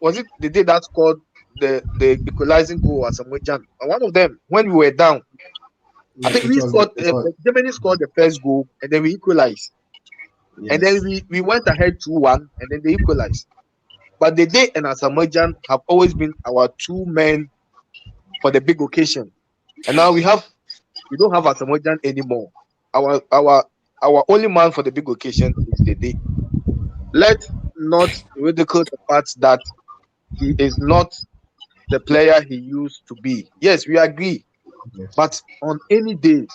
was it the day that scored the equalizing goal as a Jan? One of them when we were down. I
yes.
think we scored.
It was
Germany scored the first goal, and then we equalized, and then
yes.
we went ahead 2-1, and then they equalized. But the day and Asamoah have always been our two men for the big occasion, and now we don't have Asamoah anymore. Our only man for the big occasion is the day. Let's not ridicule the fact that he is not the player he used to be. Yes, we agree.
Yes.
But on any day,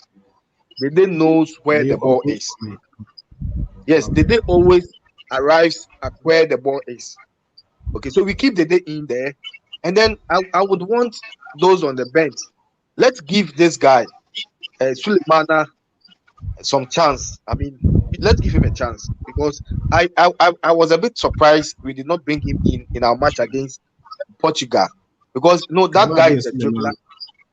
the day knows where
They
the ball
always
is.
me.
Yes, the
Okay.
day always arrives at where the ball is. Okay, so we keep the day in there. And then I would want those on the bench. Let's give this guy, Suleimana, some chance. I mean, let's give him a chance because I was a bit surprised we did not bring him in our match against Portugal because no, that
Cannot
guy
be a
is a dribbler.
Suleiman.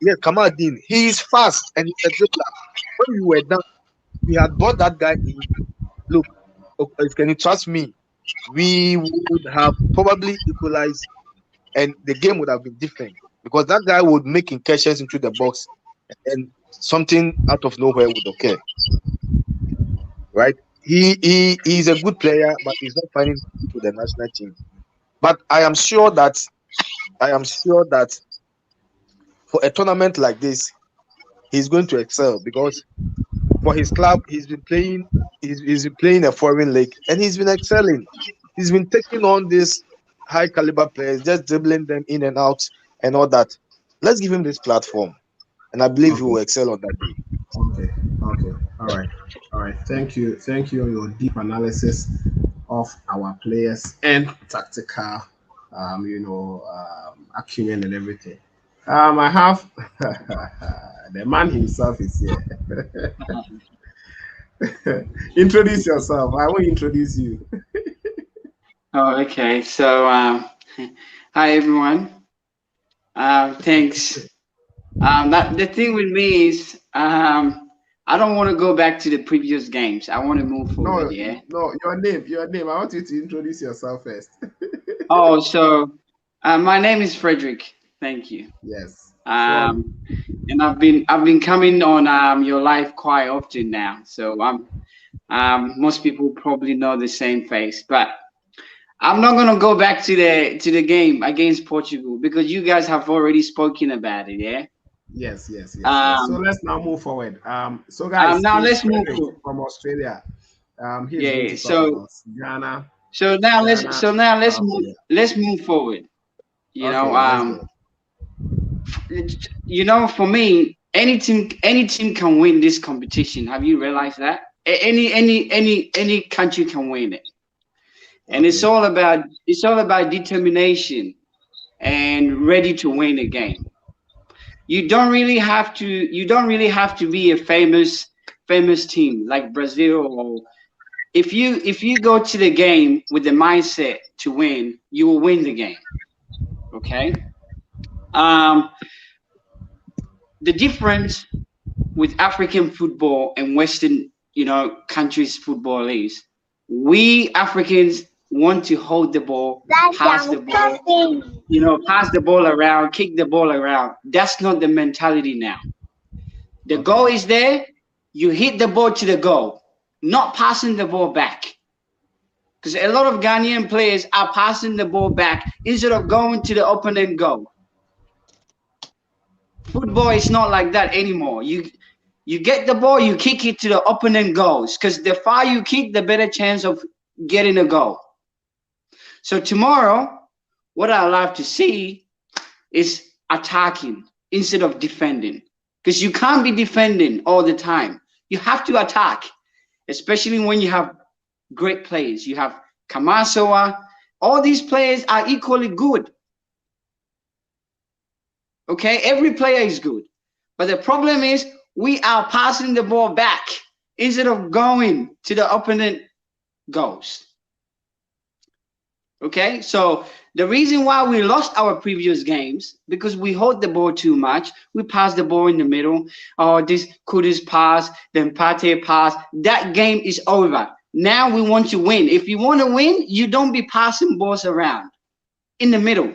Yes, Kamadin, he is fast and he's a dribbler. When we were done, we had brought that guy in. Look, can you trust me? We would have probably equalized and the game would have been different because that guy would make incursions into the box and something out of nowhere would occur. Right? He's a good player, but he's not finding to the national team. But I am sure that for a tournament like this, he's going to excel because for his club, he's been playing a foreign league and he's been excelling. He's been taking on these high caliber players, just dribbling them in and out and all that. Let's give him this platform, and I believe he
Okay.
will excel on that day.
Okay. Okay. All right. All right. Thank you. Thank you. Your deep analysis of our players and tactical, acumen and everything. I have the man himself is here. Introduce yourself. I will introduce you.
Oh, okay. So, hi everyone. Thanks. That the thing with me is, I don't want to go back to the previous games. I want to move forward.
No,
Yeah.
no, your name, your name. I want you to introduce yourself first.
Oh, so, my name is Frederick. Thank you.
Yes, from
Um, and I've been coming on your live quite often now. So most people probably know the same face, but I'm not gonna go back to the game against Portugal because you guys have already spoken about it. Yeah.
yes, yes, yes, yes. So
Um,
let's now move forward. So guys,
Now
he's
let's move
Frederick
forward.
from Australia. He's
Yeah,
going
yeah.
to talk about Ghana, Ghana,
Now
South Korea.
let's move forward. You know,
Okay, let's go.
for me, any team can win this competition. Have you realized that? Any country can win it, and
Okay,
it's all about determination and ready to win a game. You don't really have to be a famous team like Brazil, or if you go to the game with the mindset to win, you will win the game. Okay. Um, the difference with African football and Western, countries football is we Africans want to hold the ball, pass the ball, pass the ball around, kick the ball around. That's not the mentality now. The
okay,
goal is there. You hit the ball to the goal, not passing the ball back. Because a lot of Ghanaian players are passing the ball back instead of going to the opponent goal. Football is not like that anymore. You get the ball, you kick it to the opponent goals. Because the far you kick, the better chance of getting a goal. So tomorrow, what I love to see is attacking instead of defending. Because you can't be defending all the time. You have to attack, especially when you have great players. You have Kamasoa. All these players are equally good. Okay, every player is good. But the problem is we are passing the ball back instead of going to the opponent goals. Okay, so the reason why we lost our previous games because we hold the ball too much. We pass the ball in the middle. Oh, this Kudus pass, then Pate pass. That game is over. Now we want to win. If you want to win, you don't be passing balls around in the middle.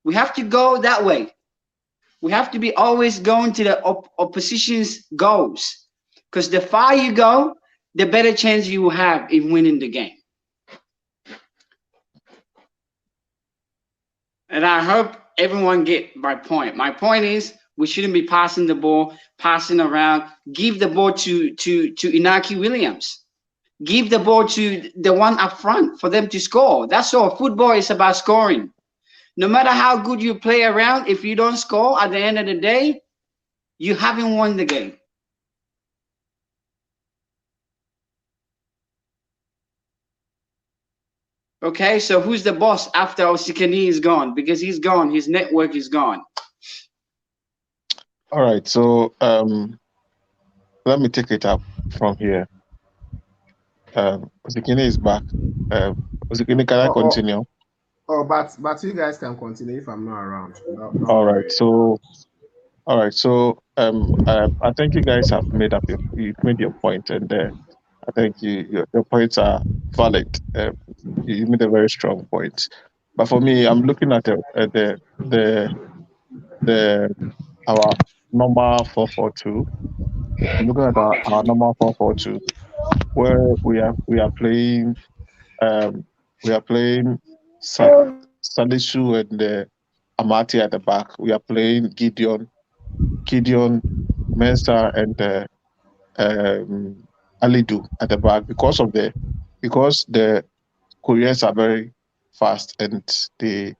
We have to go that way. We have to be always going to the opposition's goals. Because the far you go, the better chance you will have in winning the game. And I hope everyone get my point. My point is we shouldn't be passing the ball, passing around. Give the ball to Inaki Williams. Give the ball to the one up front for them to score. That's all. Football is about scoring. No matter how good you play around, if you don't score at the end of the day, you haven't won the game. Okay, so who's the boss after OSIKANI is gone? Because he's gone, his network is gone.
All right, so let me take it up from here. Osikini is back. Osikini, can I continue?
But you guys can continue if I'm not around. Don't
All
worry.
right, so I think you guys have you've made your point, and I think your points are valid. You made a very strong point. But for me, I'm looking at the our normal 4-4-2. I'm looking at our normal 4-4-2, where we are playing Salisu and Amati at the back. We are playing Gideon, Mensah, and Alidu at the back because the Koreans are very fast and they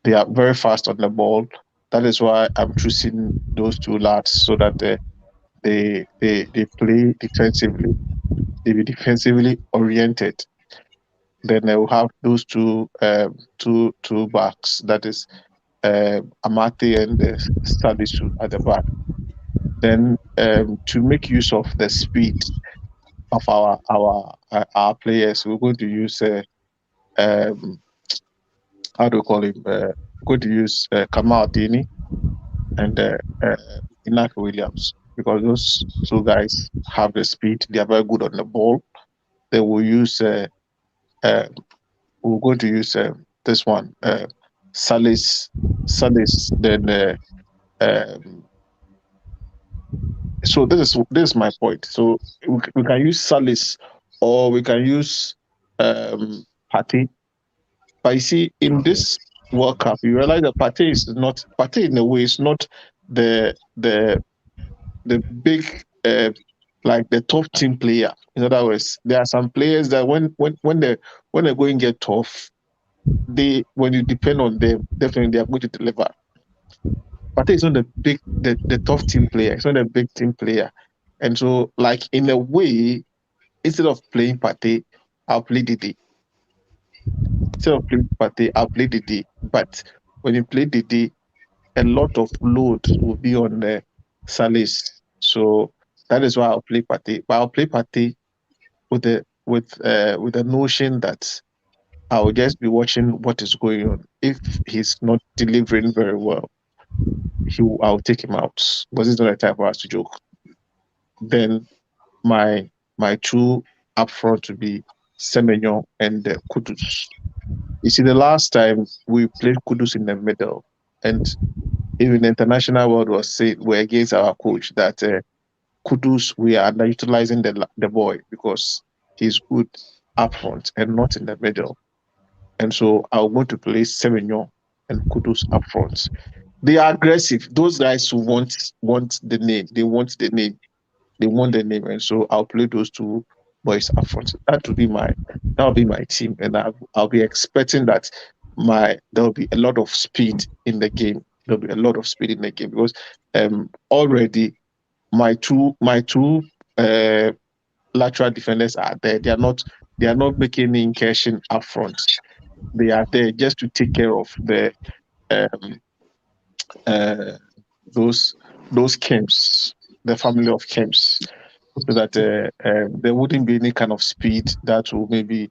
are very fast on the ball. That is why I'm choosing those two lads so that they play defensively. They be defensively oriented. Then they will have those two backs. That is Amate and Salisu at the back. Then to make use of the speed of our players, we're going to use how do we call him? We're going to use Kamal Dini and Inaki Williams because those two guys have the speed. They are very good on the ball. They will use. We're going to use this one, Salis. Then so this is my point. So we can use Salis or we can use Pate. But you see, in this World Cup, you realize that Pate in a way is not the big like the top team player. In other words, there are some players that when they're going to get tough, when you depend on them, definitely they are going to deliver. Pate is not the tough team player. It's not a big team player. And so, like in a way, instead of playing Pate, I'll play Didi. Instead of playing Pate, I'll play Didi. But when you play Didi, a lot of load will be on the Salis. So that is why I'll play Pate. But I'll play Pate with the notion that I'll just be watching what is going on. If he's not delivering very well, I'll take him out. Because it's not a time for us to joke. Then my two up front to be Semenyo and Kudus. You see, the last time we played Kudus in the middle, and even the international world was saying we're against our coach that Kudus, we are underutilizing the boy because he's good up front and not in the middle. And so I want to play Semenyo and Kudus up front. They are aggressive. Those guys who want the name, they want the name. They want the name, and so I'll play those two boys up front. That will be my team, and I'll be expecting that there'll be a lot of speed in the game. There'll be a lot of speed in the game because already my two lateral defenders are there. They are not making any incursion up front. They are there just to take care of the those camps, the family of camps, so that there wouldn't be any kind of speed that will maybe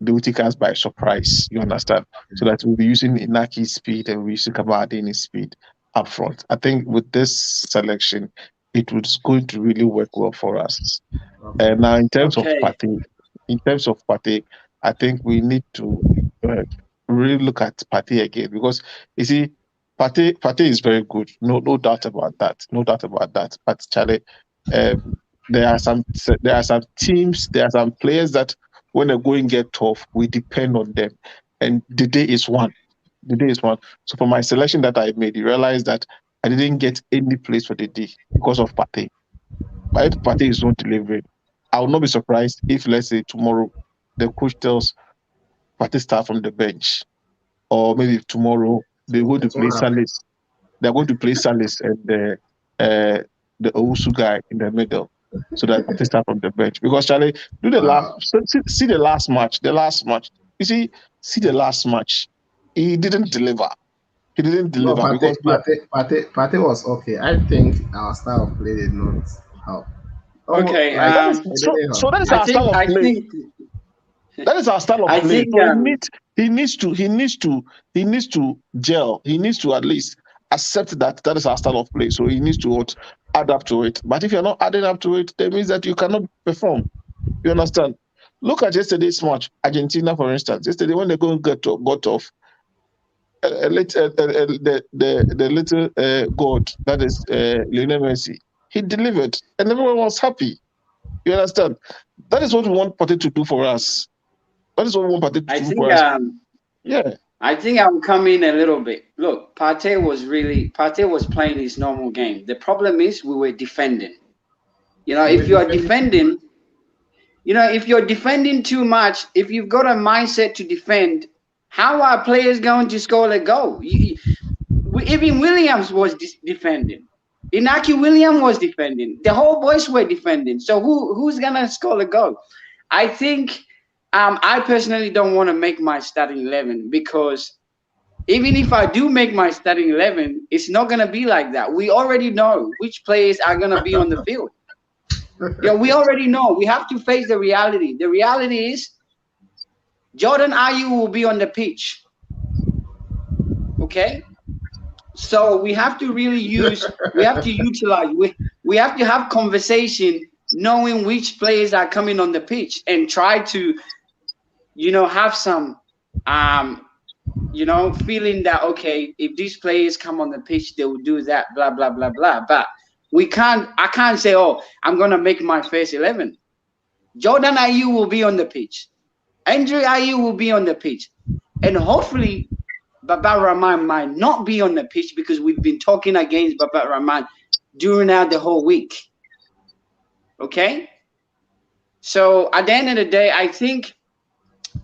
they will take us by surprise. You understand? So that we'll be using Inaki's speed and we'll be using Kabadini's speed up front. I think with this selection, it was going to really work well for us.
Okay.
Now,
Okay.
In terms of Partey, I think we need to uh, really look at Partey again because you see, Partey is very good. No doubt about that. No doubt about that. But Charlie, um, there are some teams, there are some players that when the going get tough, we depend on them, and the day is one. The day is one. So for my selection that I made, you realize that I didn't get any place for the day because of Partey. But if Partey is not delivering, I will not be surprised if, let's say, tomorrow the coach tells Partey start from the bench, or maybe tomorrow they're going to
It
play
won't happen.
Salis. They're going to play Salis and the Owusu guy in the middle, so that Partey start from the bench. Because Charlie, do the last
Wow.
see the last match. The last match, you see the last match. He didn't deliver. He didn't
No,
deliver because yeah,
Pate was okay. I think our style of play did not help. Almost
Okay.
like it didn't
so
help.
that is
I
our
think
style of
I
play.
think
That is our style of
I
play.
think
So he needs to gel. He needs to at least accept that that is our style of play. So he needs to what, add up to it. But if you're not adding up to it, that means that you cannot perform. You understand? Look at yesterday's match, Argentina, for instance. Yesterday, when they got off, the little god that is Lionel Messi, he delivered, and everyone was happy. You understand? That is what we want Pote to do for us. That is what we want Partey
I
to do
think
for us. Yeah.
I think I'll come in a little bit. Look, Partey was playing his normal game. The problem is we were defending. You know,
We were
if you are
defending.
defending, if you're defending too much, if you've got a mindset to defend, how are players going to score a goal? Even Williams was defending. Inaki Williams was defending. The whole boys were defending. So who's gonna score a goal? I think I personally don't want to make my starting 11 because even if I do make my starting 11, it's not gonna be like that. We already know which players are gonna be on the field. Yeah, we already know. We have to face the reality. The reality is Jordan Ayew will be on the pitch. Okay? So we have to really utilize, we have to have conversation knowing which players are coming on the pitch and try to, have some, feeling that, okay, if these players come on the pitch, they will do that, blah, blah, blah, blah. But I can't say, oh, I'm going to make my first 11. Jordan Ayew will be on the pitch. Andrew Ayew will be on the pitch. And hopefully, Baba Rahman might not be on the pitch because we've been talking against Baba Rahman during the whole week. Okay? So at the end of the day, I think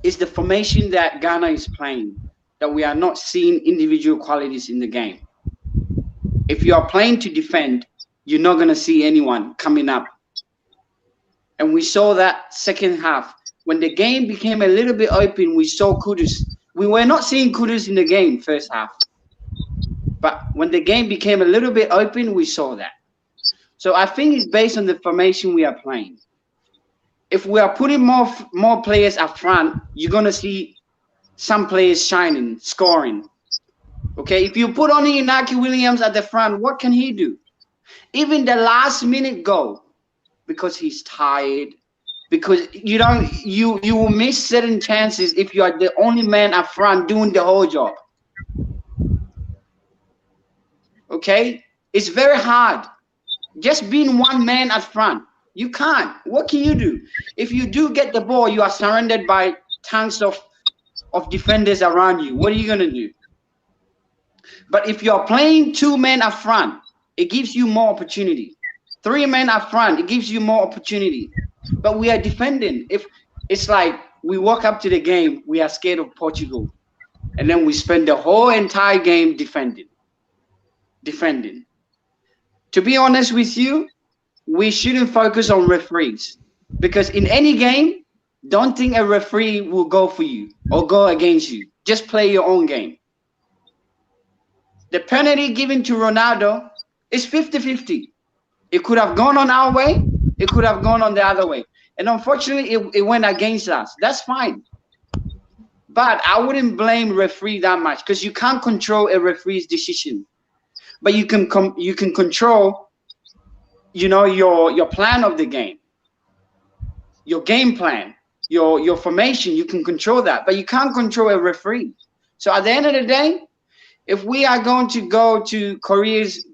it's the formation that Ghana is playing that we are not seeing individual qualities in the game. If you are playing to defend, you're not going to see anyone coming up. And we saw that second half. When the game became a little bit open, we saw Kudus. We were not seeing Kudus in the game first half. But when the game became a little bit open, we saw that. So I think it's based on the formation we are playing. If we are putting more players up front, you're going to see some players shining, scoring. Okay, if you put only Inaki Williams at the front, what can he do? Even the last minute goal, because he's tired, because you will miss certain chances if you are the only man up front doing the whole job. Okay, it's very hard just being one man up front. You can't. What can you do? If you do get the ball, you are surrounded by tons of defenders around you. What are you going to do? But if you're playing two men up front, it gives you more opportunity. Three men up front, it gives you more opportunity. But we are defending. If it's like we walk up to the game, we are scared of Portugal. And then we spend the whole entire game defending. To be honest with you, we shouldn't focus on referees. Because in any game, don't think a referee will go for you or go against you. Just play your own game. The penalty given to Ronaldo is 50-50. It could have gone on our way. It could have gone on the other way. And unfortunately, it went against us. That's fine. But I wouldn't blame referee that much because you can't control a referee's decision, but you can control, your plan of the game, your game plan, your formation. You can control that, but you can't control a referee. So at the end of the day, if we are going to go to Korea's,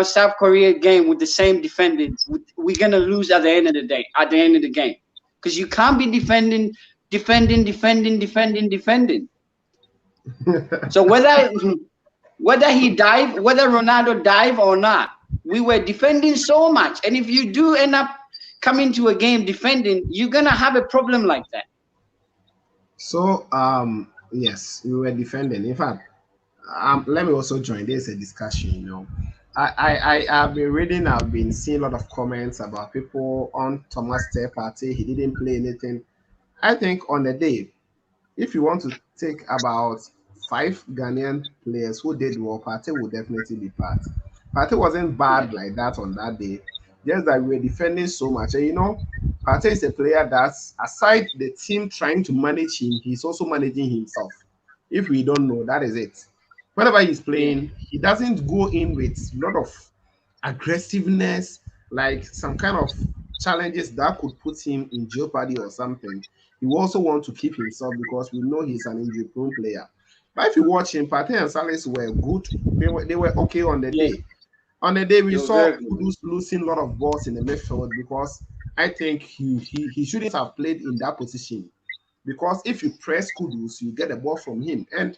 South Korea game with the same defending, we're gonna lose at the end of the day, at the end of the game, because you can't be defending. So whether Ronaldo dive or not, we were defending so much, and if you do end up coming to a game defending, you're gonna have a problem like that.
So yes, we were defending. In fact, let me also join. There's a discussion. I've been reading. I've been seeing a lot of comments about people on Thomas Partey. He didn't play anything. I think on the day, if you want to take about 5 Ghanaian players who did well, Partey will definitely be part. Partey wasn't bad like that on that day. Just that we were defending so much. And Partey is a player that's, aside the team trying to manage him, he's also managing himself. If we don't know, that is it. Whenever he's playing, he doesn't go in with a lot of aggressiveness, like some kind of challenges that could put him in jeopardy or something. He will also want to keep himself because we know he's an injury-prone player. But if you watch him, Partey and Salis were good. They were okay on the day. On the day, we saw Kudus losing a lot of balls in the midfield because I think he shouldn't have played in that position. Because if you press Kudus, you get the ball from him. And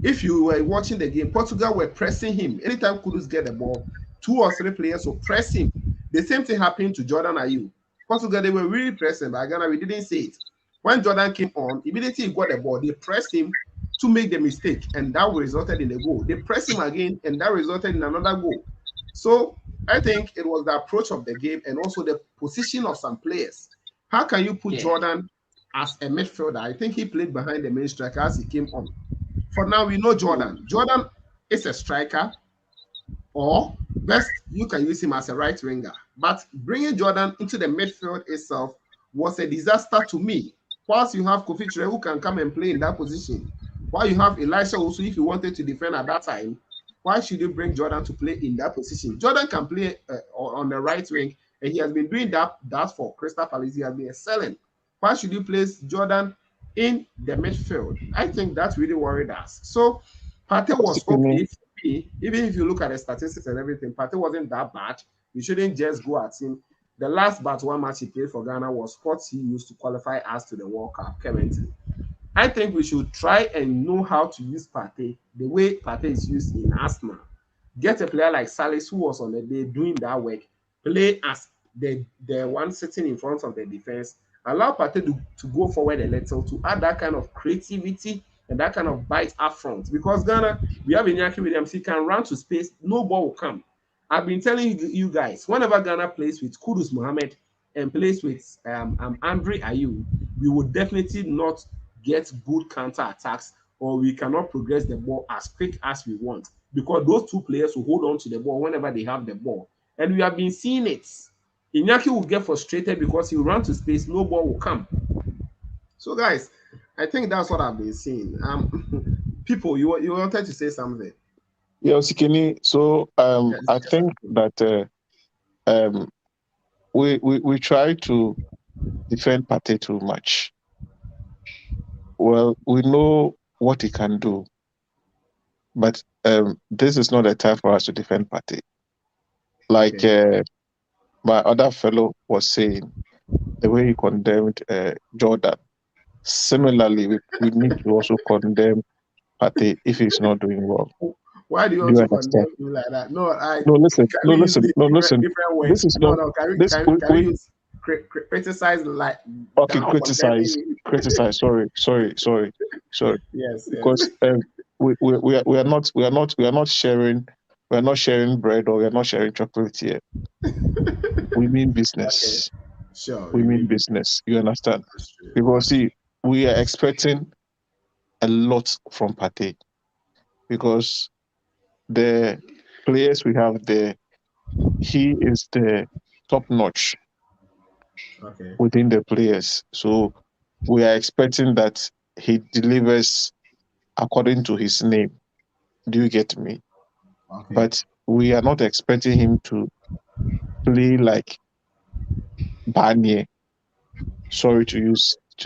if you were watching the game, Portugal were pressing him. Anytime Kudus get the ball, 2 or 3 players will press him. The same thing happened to Jordan Ayew. Portugal, they were really pressing, but Ghana, we didn't see it. When Jordan came on, immediately he got the ball, they pressed him to make the mistake, and that resulted in a goal. They pressed him again, and that resulted in another goal. So I think it was the approach of the game and also the position of some players. How can you put Jordan as a midfielder? I think he played behind the main striker as he came on. For now, we know Jordan. Jordan is a striker, or best you can use him as a right winger. But bringing Jordan into the midfield itself was a disaster to me. Whilst you have Kofi Ture who can come and play in that position, while you have Elisha also, if you wanted to defend at that time, why should you bring Jordan to play in that position? Jordan can play on the right wing, and he has been doing that for Crystal Palace. He has been excelling. Why should you place Jordan in the midfield? I think that really worried us. So Partey was okay for me. Even if you look at the statistics and everything, Partey wasn't that bad. You shouldn't just go at him. The last but one match he played for Ghana was what he used to qualify us to the World Cup currently. I think we should try and know how to use Partey the way Partey is used in Arsenal. Get a player like Salis who was on the day doing that work, play as the one sitting in front of the defense, allow Partey to go forward a little to add that kind of creativity and that kind of bite up front. Because Ghana, we have Iñaki Williams, he can run to space, no ball will come. I've been telling you guys, whenever Ghana plays with Kudus Mohammed and plays with Andre Ayew, we would definitely not get good counter attacks, or we cannot progress the ball as quick as we want, because those 2 players will hold on to the ball whenever they have the ball. And we have been seeing it. Iñaki will get frustrated because he will run to space, no ball will come. So guys, I think that's what I've been seeing. People, you wanted to say something?
Yeah, OSIKANI. So I think that we try to defend Partey too much. Well, we know what he can do, but this is not the time for us to defend Partey. Like my other fellow was saying, the way he condemned Jordan. Similarly, we need to also condemn Partey if he's not doing well.
Why do you want to condemn him like that?
Listen.
Different ways.
This is not.
Can we use criticize like?
Okay, criticize. Sorry.
Yes.
Because we are not sharing bread, or we are not sharing chocolate here. We mean business.
Okay. Sure.
We mean business. You understand? Because see, we are expecting a lot from Partey, because the players we have there, he is the top notch within the players. So we are expecting that he delivers according to his name. Do you get me?
Okay.
But we are not expecting him to play like Barnier. Sorry to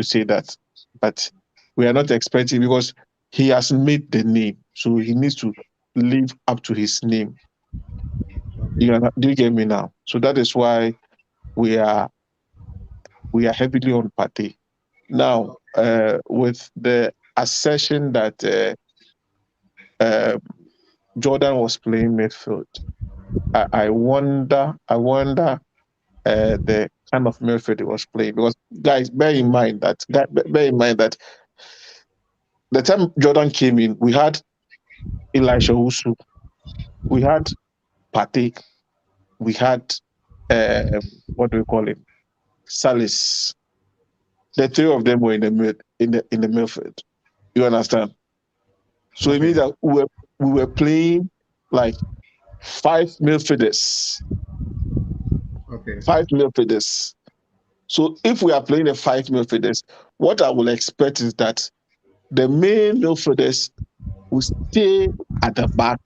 say that, but we are not expecting because he has made the name, so he needs to live up to his name.
Okay.
Do you get me now? So that is why we are heavily on Partey now. With the assertion that uh, Jordan was playing midfield, I wonder the kind of midfield he was playing, because guys, bear in mind that the time Jordan came in, we had Elisha Usu, we had Partey, we had what do we call him, Salis. The three of them were in the in the midfield. You understand? So it
Okay.
means that we were playing like five midfielders,
Okay.
five midfielders. So if we are playing the five midfielders, what I will expect is that the main midfielders will stay at the back,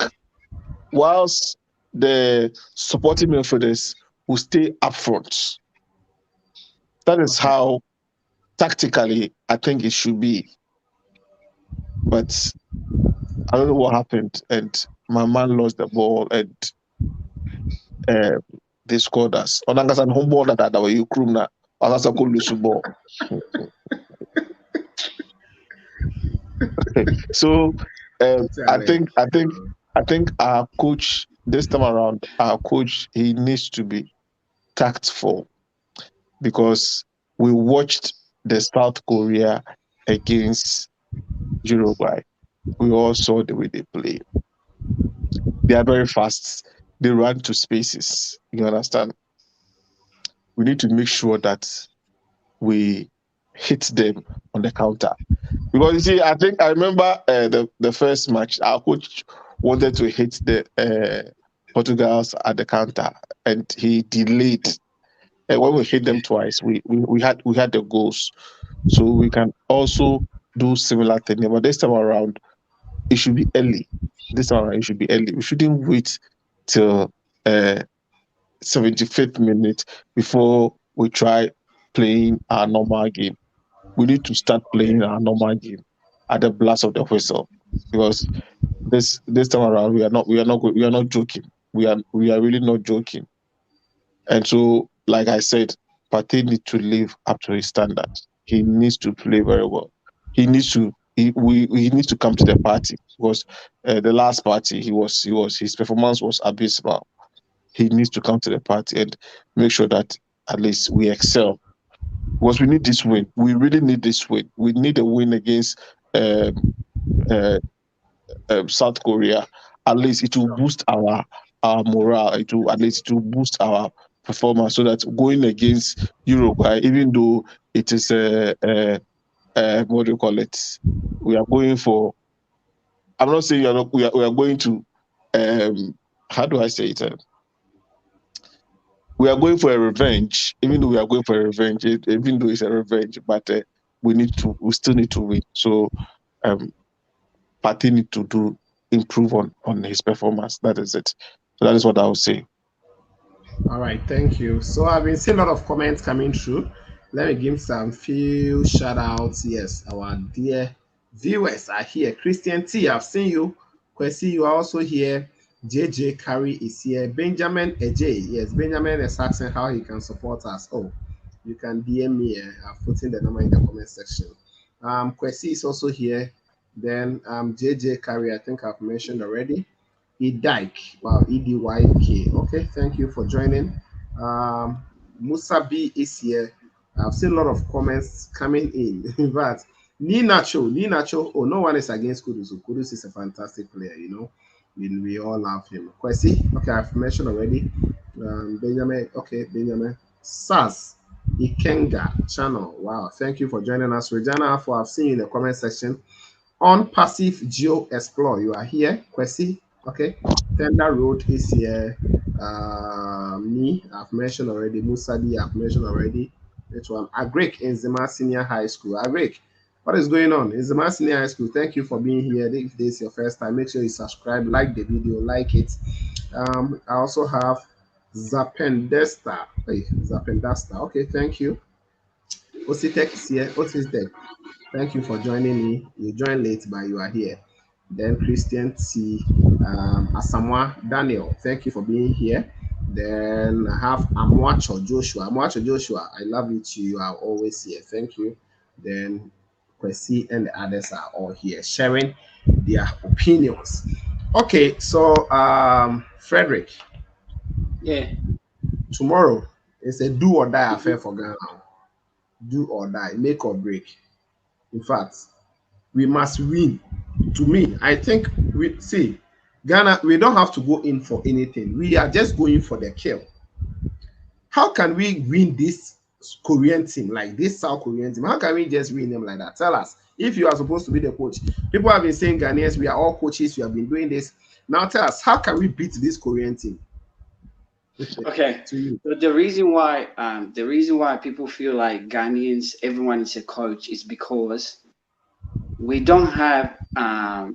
whilst the supporting midfielders will stay up front. That is
Okay.
how tactically I think it should be. But I don't know what happened, and my man lost the ball, and uh, they scored us. Onangasa home ball that were you crew na Onangasa could lose the ball. So I
Challenge.
think I think I think our coach this time around, our coach, he needs to be tactful, because we watched the South Korea against Uruguay. We all saw the way they play. They are very fast. They run to spaces. You understand? We need to make sure that we hit them on the counter. Because you see, I remember the first match, our coach wanted to hit the Portugals at the counter, and he delayed. And when we hit them twice, we had the goals, so we can also do similar thing. But this time around, it should be early. This time around, it should be early. We shouldn't wait till uh, 75th minute before we try playing our normal game. We need to start
Okay.
playing our normal game at the blast of the whistle, because this time around we are not joking. We are really not joking. And so, like I said, Partey needs to live up to his standards. He needs to play very well. He needs to come to the party, because the last party his performance was abysmal. He needs to come to the party and make sure that at least we excel, because we need this win. We really need this win. We need a win against um, uh, South Korea. At least it will boost our morale. It will boost our performance, so that going against Uruguay, even though it is what do you call it, we are going for. I'm not saying we are going to. How do I say it? We are going for a revenge, even though we are going for a revenge, even though it's a revenge, but we still need to win. So um, Partey need to improve on his performance. That is it. So that is what I would say.
All right, thank you. So I've been seeing a lot of comments coming through. Let me give some few shout outs. Yes, our dear viewers are here. Christian T, I've seen you. Kwesi, you are also here. JJ Carey is here. Benjamin AJ, yes, Benjamin is asking how he can support us. Oh, you can DM me. I've put in the number in the comment section. Kwesi is also here. Then JJ Carey, I think I've mentioned already. Edyke. Wow, EDYK. Okay, thank you for joining. Um, Musa B is here. I've seen a lot of comments coming in. But Ninacho. Oh, no one is against Kudus. Kudus is a fantastic player, you know. We all love him. Kwesi, okay, I've mentioned already. Benjamin, okay, Benjamin. Sas, Ikenga channel. Wow, thank you for joining us. Regina, for I've seen you in the comment section on passive geo explore. You are here, Kwesi. Okay. Tender Road is here. Me, I've mentioned already. Musadi, I've mentioned already. Which one? Agrek in Zima Senior High School. Agrek, What is going on? It's the Man Senior High School. Thank you for being here. If this is your first time, make sure you subscribe, like the video, like it. I also have Zapendesta. Hey, Zapendesta. Okay, thank you. Ositek is here. Ositek. Thank you for joining me. You joined late, but you are here. Then Christian T. Asamoah Daniel. Thank you for being here. Then I have Amwacho Joshua. Amwacho Joshua, I love you too. You are always here. Thank you. Then Kwesi and the others are all here sharing their opinions. Okay, so Frederick.
Yeah.
Tomorrow is a do or die affair for Ghana. Do or die, make or break. In fact, we must win. To me, I think we see Ghana, we don't have to go in for anything. We are just going for the kill. How can we win this Korean team, like this South Korean team? How can we just win them like that? Tell us. If you are supposed to be the coach, people have been saying Ghanaians, we are all coaches, we have been doing this. Now tell us, how can we beat this Korean team?
Okay. So the reason why people feel like Ghanaians, everyone is a coach, is because we don't have a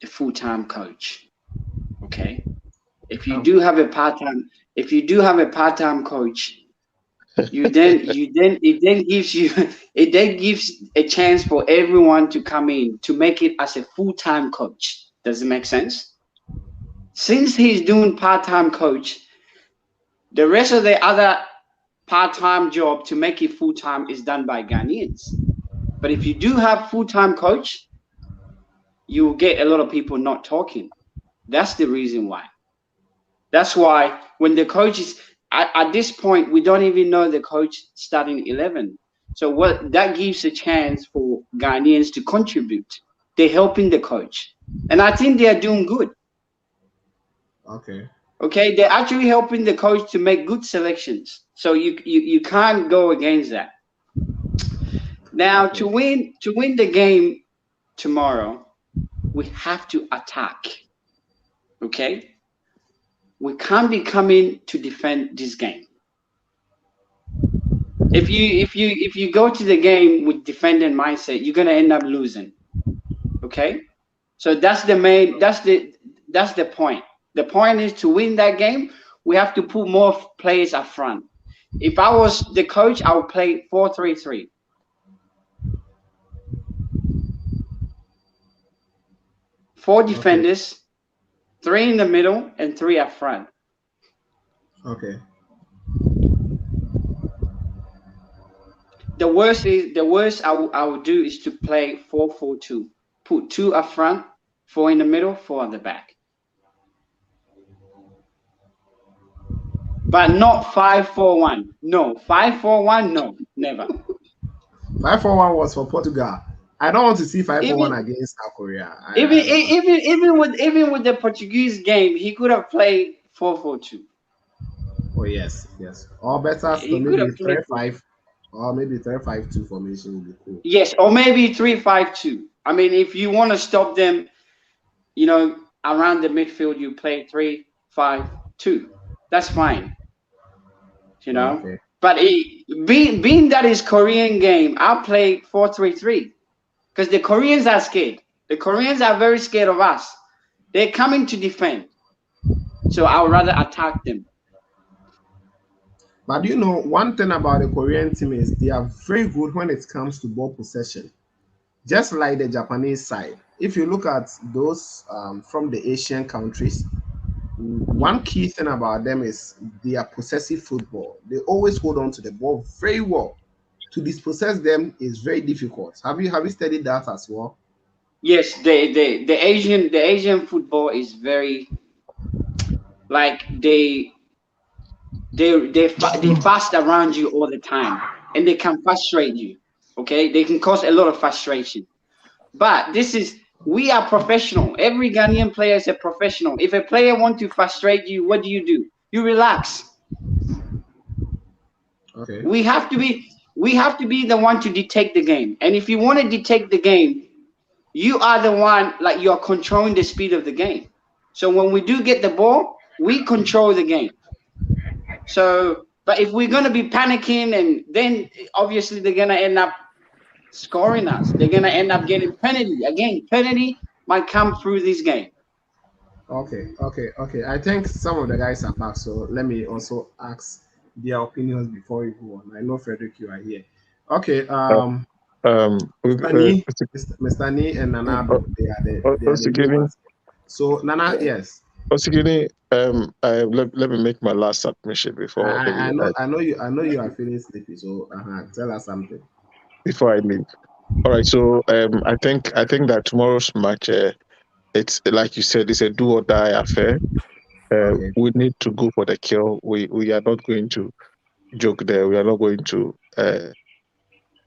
full-time coach. Okay. If you do have a part-time coach, it then gives a chance for everyone to come in to make it as a full-time coach. Does it make sense? Since he's doing part-time coach, the rest of the other part-time job to make it full-time is done by Ghanaians. But if you do have full-time coach, you will get a lot of people not talking. That's the reason why. That's why when the coach is at this point, we don't even know the coach starting 11. So what that gives a chance for Ghanaians to contribute. They're helping the coach, and I think they are doing good.
Okay.
Okay, they're actually helping the coach to make good selections. So you can't go against that. Now to win the game tomorrow, we have to attack. Okay? We can't be coming to defend this game. If you go to the game with defending mindset, you're gonna end up losing. Okay? So that's the point. The point is to win that game, we have to put more players up front. If I was the coach, I would play 4-3-3. 4 defenders, 3 in the middle, and 3 up front.
Okay.
The worst I would do is to play 4-4-2. Put 2 up front, 4 in the middle, 4 at the back. But not 5-4-1. No, 5-4-1. No, never.
5-4-1 was for Portugal. I don't want to see 5-4-1 against South Korea.
Even with the Portuguese game, he could have played 4-4-2.
Oh yes. Or better, so maybe 3-5, or maybe 3-5-2 formation would be cool.
Yes, or maybe 3-5-2. I mean, if you want to stop them, around the midfield, you play 3-5-2. That's fine.
Okay.
But being that is Korean game, I'll play 4-3-3 because the Koreans are scared. The Koreans are very scared of us. They're coming to defend. So I would rather attack them.
But one thing about the Korean team is they are very good when it comes to ball possession. Just like the Japanese side. If you look at those from the Asian countries, one key thing about them is their possessive football. They always hold on to the ball very well. To dispossess them is very difficult. Have you studied that as well?
Yes, the Asian football is very like they fast around you all the time, and they can frustrate you. Okay, they can cause a lot of frustration. But we are professional. Every Ghanaian player is a professional. If a player wants to frustrate you, what do? You relax.
Okay.
We have to be the one to dictate the game. And if you want to dictate the game, you are the one, like, you're controlling the speed of the game. So when we do get the ball, we control the game. So, but if we're going to be panicking, and then obviously they're going to end up scoring us. They're gonna end up getting penalty again. Penalty might come through this game.
Okay. I think some of the guys are back, so let me also ask their opinions before we go on. I know Frederick, you are here. Okay.
Uh,
Mr. Nee, Mr. Nee and Nanado, they are the
Osikini,
newest. So Nana, yes.
Osikini, let me make my last submission
I,
before
I
maybe
I know I know you are feeling sleepy, so tell us something.
before I leave. All right, so I think that tomorrow's match, it's like you said, it's a do or die affair.
Okay.
We need to go for the kill. We are not going to joke there. We are not going to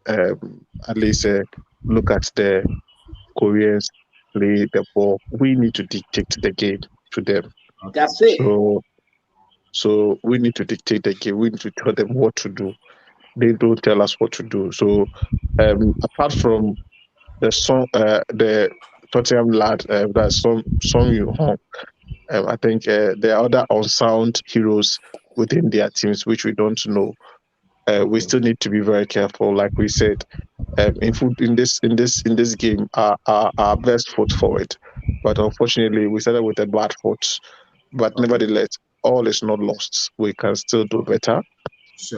at least look at the Koreans play the ball. We need to dictate the game to them.
Okay.
That's it.
So we need to dictate the game. We need to tell them what to do. They don't tell us what to do. So apart from the Tottenham lad, that's Song Yu Hong. I think there are other unsound heroes within their teams which we don't know. We
Okay.
still need to be very careful. Like we said, in this game, our best foot forward, but unfortunately, we started with a bad foot. But
Okay.
nevertheless, all is not lost. We can still do
Okay.
better.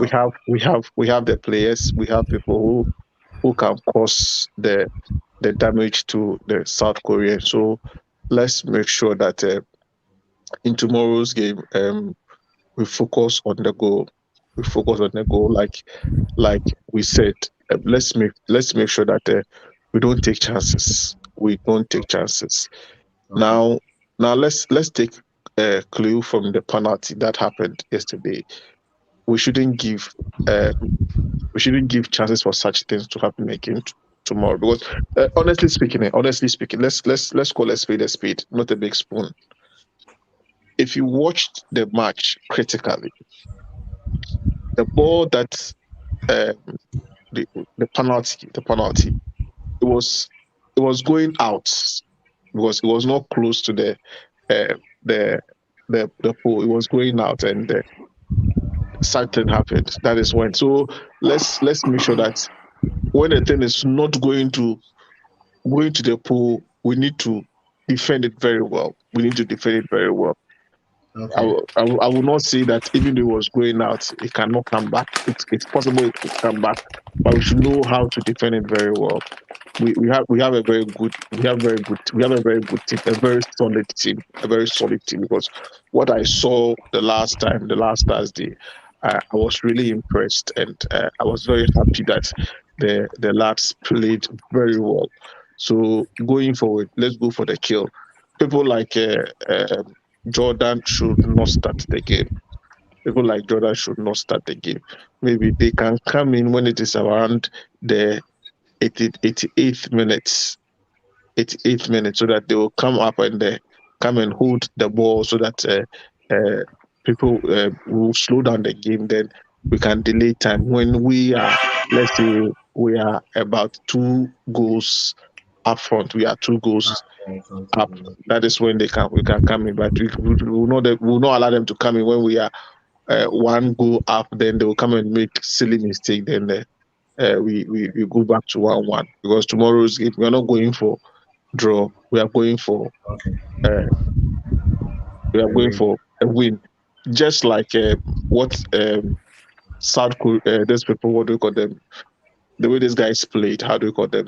We
Sure.
have the players. We have people who can cause the damage to the South Korean. So let's make sure that in tomorrow's game, we focus on the goal. We focus on the goal, like we said. Let's make sure that we don't take chances. We don't take chances.
Okay.
Now now let's take a clue from the penalty that happened yesterday. We shouldn't give uh, we shouldn't give chances for such things to happen again tomorrow. Because honestly speaking, let's call a spade, not a big spoon. If you watched the match critically, the ball that uh, the penalty, it was going out because it was not close to uh, the the pole. It was going out, and something happened. That is when. So let's make sure that when the thing is not going to the pool, we need to defend it very well. We need to defend it very well.
Okay.
I will not say that even though it was going out, it cannot come back. It's possible it could come back, but we should know how to defend it very well. We have a very good we have a very good team, a very solid team, a very solid team. Because what I saw the last Thursday, I was really impressed, and I was very happy that the lads played very well. So going forward, let's go for the kill. People like Jordan should not start the game. People like Jordan should not start the game. Maybe they can come in when it is around the 88th minutes, 88th minute, so that they will come up and come and hold the ball, so that uh, people will slow down the game. Then we can delay time. When we are, let's say, we are about 2 goals up front, we are 2 goals up. That is when we can come in. But we will not allow them to come in when we are 1 goal up. Then they will come and make silly mistake. Then we go back to 1-1, because tomorrow's game we are not going for draw. We are going for
Okay.
uh,
I win.
a win, just like what South Korea. These people, what do you call them? The way these guys played. How do you call them?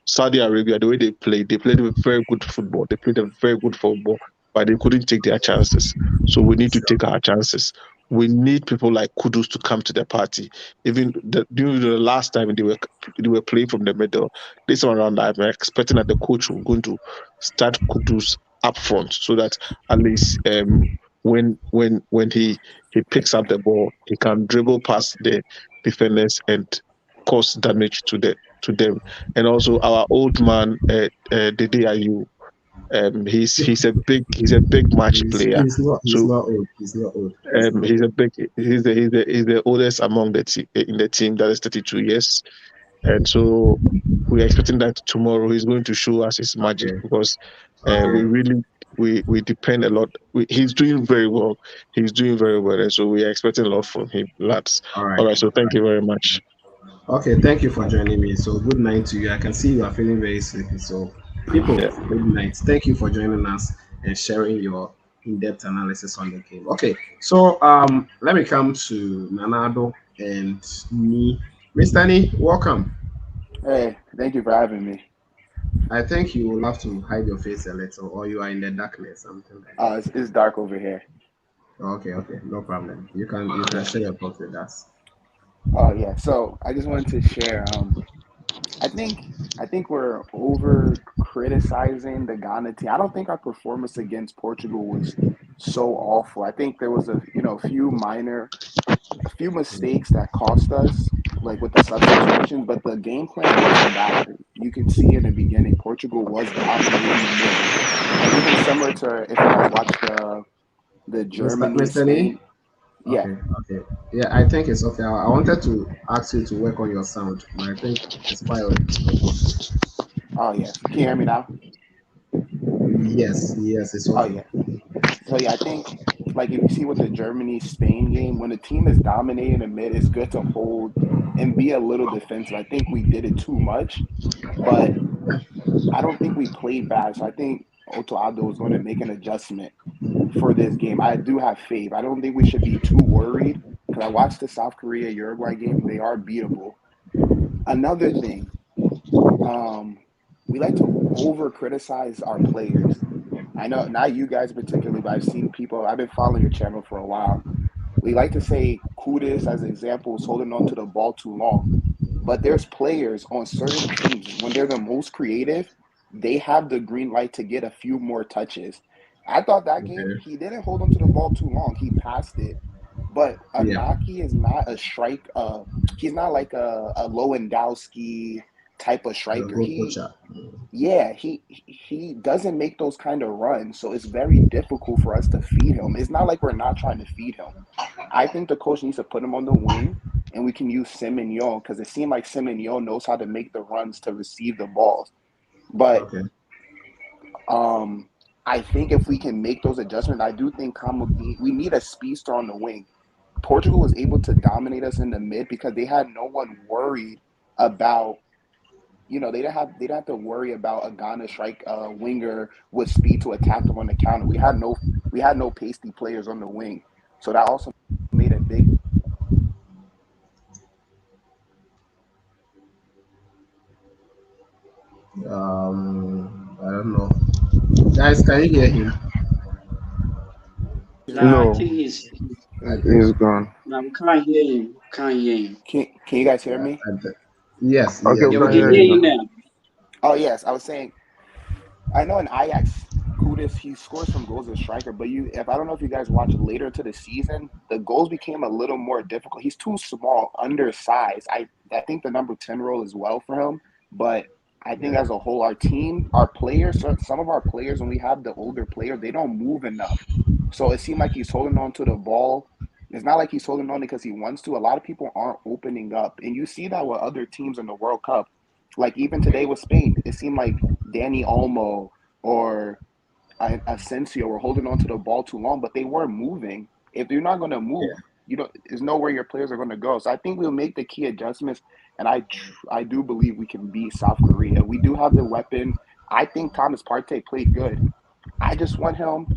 Saudi Arabia, the way they played a very good football. They played a very good football, but they couldn't take their chances. So we need to
Sure.
take our chances. We need people like Kudus to come to the party. Even during the last time they were playing from the middle. This time around, I'm expecting that the coach will going to start Kudus up front, so that at least when he picks up the ball, he can dribble past the defenders and cause damage to them. And also our old man, Dede Ayew, he's a big match player.
He's
So
not old. He's not old. He's not
he's
old.
a big he's the oldest among in the team, that is 32 years. And so we're expecting that tomorrow he's going to show us his magic,
Okay.
because we
Okay.
really we depend a lot. He's doing very well. He's doing very well, and so we are expecting a lot from him, lads.
All
All
right.
right, so
All
thank
right.
you very much.
Okay, thank you for joining me. So good night to you. I can see you are feeling very sleepy. So people,
Yeah.
good night. Thank you for joining us and sharing your in-depth analysis on the game. Okay, so let me come to Nanado and me. Mr. Ni, welcome.
Hey, thank you for having me.
I think you will have to hide your face a little or you are in the darkness, something like that.
It's dark over here.
Okay, okay, no problem. You can
Yeah.
share your thoughts with us.
Oh yeah. So I just wanted to share. I think I think we're over criticizing the Ghana team. I don't think our performance against Portugal was so awful. I think there was a few mistakes that cost us, like with the substitutions, but the game plan wasn't bad. You could see in the beginning, Portugal was dominating the mid. And even similar to if you guys watched the Germany
Mr. Ni?
Spain, yeah.
Okay, okay. Yeah, I think it's okay. I wanted to ask you to work on your sound, but I think it's quite okay.
Oh yes. Can you hear me now?
Yes, yes, it's
Oh
okay.
yeah. So yeah, I think like if you see with the Germany Spain game, when the team is dominating the mid, it's good to hold and be a little defensive. I think we did it too much, but I don't think we played bad. So I think Otto Addo is going to make an adjustment for this game. I do have faith. I don't think we should be too worried because I watched the South Korea Uruguay game. They are beatable. Another thing, um, we like to over criticize our players. I know not you guys particularly, but I've seen people. I've been following your channel for a while. We like to say Kudus as an example is holding on to the ball too long. But there's players on certain teams when they're the most creative, they have the green light to get a few more touches. I thought that game
Okay.
he didn't hold on to the ball too long. He passed it. But
Yeah,
Anaki is not a strike. He's not like a Lewandowski type of
the
striker.
whole poacher.
Yeah, he doesn't make those kind of runs, so it's very difficult for us to feed him. It's not like we're not trying to feed him. I think the coach needs to put him on the wing, and we can use Semenyo because it seemed like Semenyo knows how to make the runs to receive the balls. But
Okay.
um, I think if we can make those adjustments, I do think we need a speedster on the wing. Portugal was able to dominate us in the mid because they had no one worried about they didn't have to worry about a Ghana strike winger with speed to attack them on the counter. We had no pasty players on the wing, so that also made a big.
I don't know. Guys, can you hear him?
Nah, I
No,
think
I think
he's gone.
no, we can't hear him. Can't hear him.
Can you guys hear
yeah,
me?
yes,
Okay,
yes,
we
Yeah,
we
we
can
can
can
hear
hear
hear
you
you
you.
now.
now.
Oh yes, I was saying I know in Ajax, Kudus he scores some goals as a striker, but if I don't know if you guys watch later into the season, the goals became a little more difficult. He's too small, undersized. I think the number 10 role is well for him, but I think
Yeah,
as a whole, our team, our players, some of our players, when we have the older player, they don't move enough. So it seemed like he's holding on to the ball. It's not like he's holding on because he wants to. A lot of people aren't opening up, and you see that with other teams in the World Cup. Like even today with Spain, it seemed like Danny Olmo or Asensio were holding on to the ball too long, but they weren't moving. If you're not going to move,
yeah.
there's nowhere your players are going to go. So I think we'll make the key adjustments, and I do believe we can beat South Korea. We do have the weapons. I think Thomas Partey played good. I just want him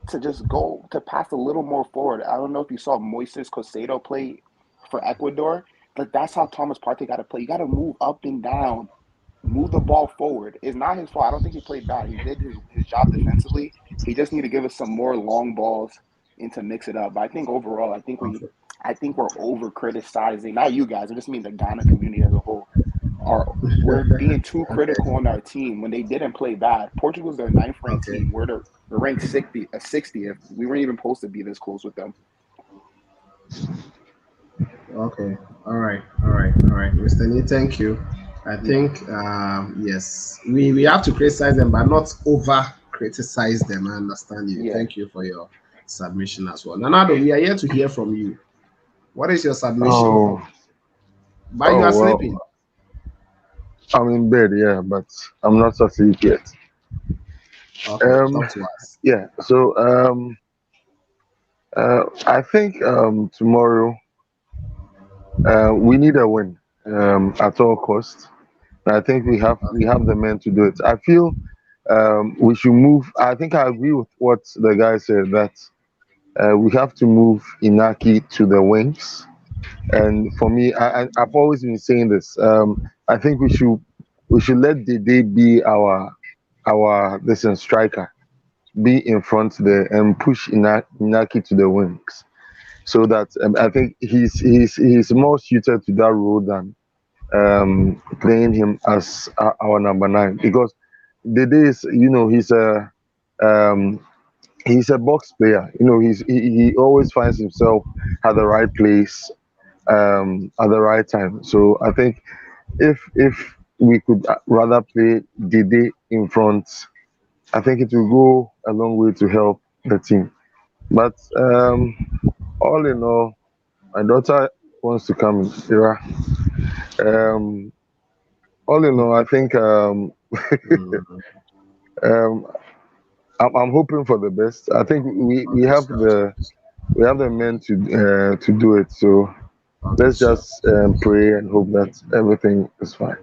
to just go to pass a little more forward. I don't know if you saw Moises Caicedo play for Ecuador, but that's how Thomas Partey got to play. You got to move up and down, move the ball forward. It's not his fault. I don't think he played bad. He did his job defensively. He just need to give us some more long balls and to mix it up. But I think overall,
Okay.
I think we're over criticizing. Not you guys. I just mean the Ghana community as a whole. We're being too
Okay.
critical on our team when they didn't play bad. Portugal's their ninth ranked
Okay.
team. We're ranked 60th. We weren't even supposed to be this close with them.
Okay. All right. All right. All right. Mr. Nee, thank you. I
Yeah,
think yes, we have to criticize them, but not over criticize them. I understand you.
yeah.
Thank you for your submission as well. Nanado, we are here to hear from you. What is your submission?
Oh,
But you
oh
are
well,
sleeping.
I'm in bed, yeah, but I'm not asleep yet.
Okay,
Um,
talk to us.
yeah. So, I think tomorrow we need a win.
at all costs. I think we have the men to do it. I feel we should move. I think I agree with what the guy said that we have to move Inaki to the wings. And for me, I've always been saying this. I think we should let Dede be our listen striker, be in front there and push Inaki to the wings, so that I think he's more suited to that role than playing him as our number nine, because Dede is, um, he's a box player. He always finds himself at the right place at the right time. So I think if we could rather play Dede in front, I think it will go a long way to help the team. But all in all, my daughter wants to come in. Ira. Um, all in all, I think
Mm,
um, I'm hoping for the best. I think we
okay,
have
sure.
the men to do it. So
Okay,
let's
sure.
just pray and hope that everything is fine.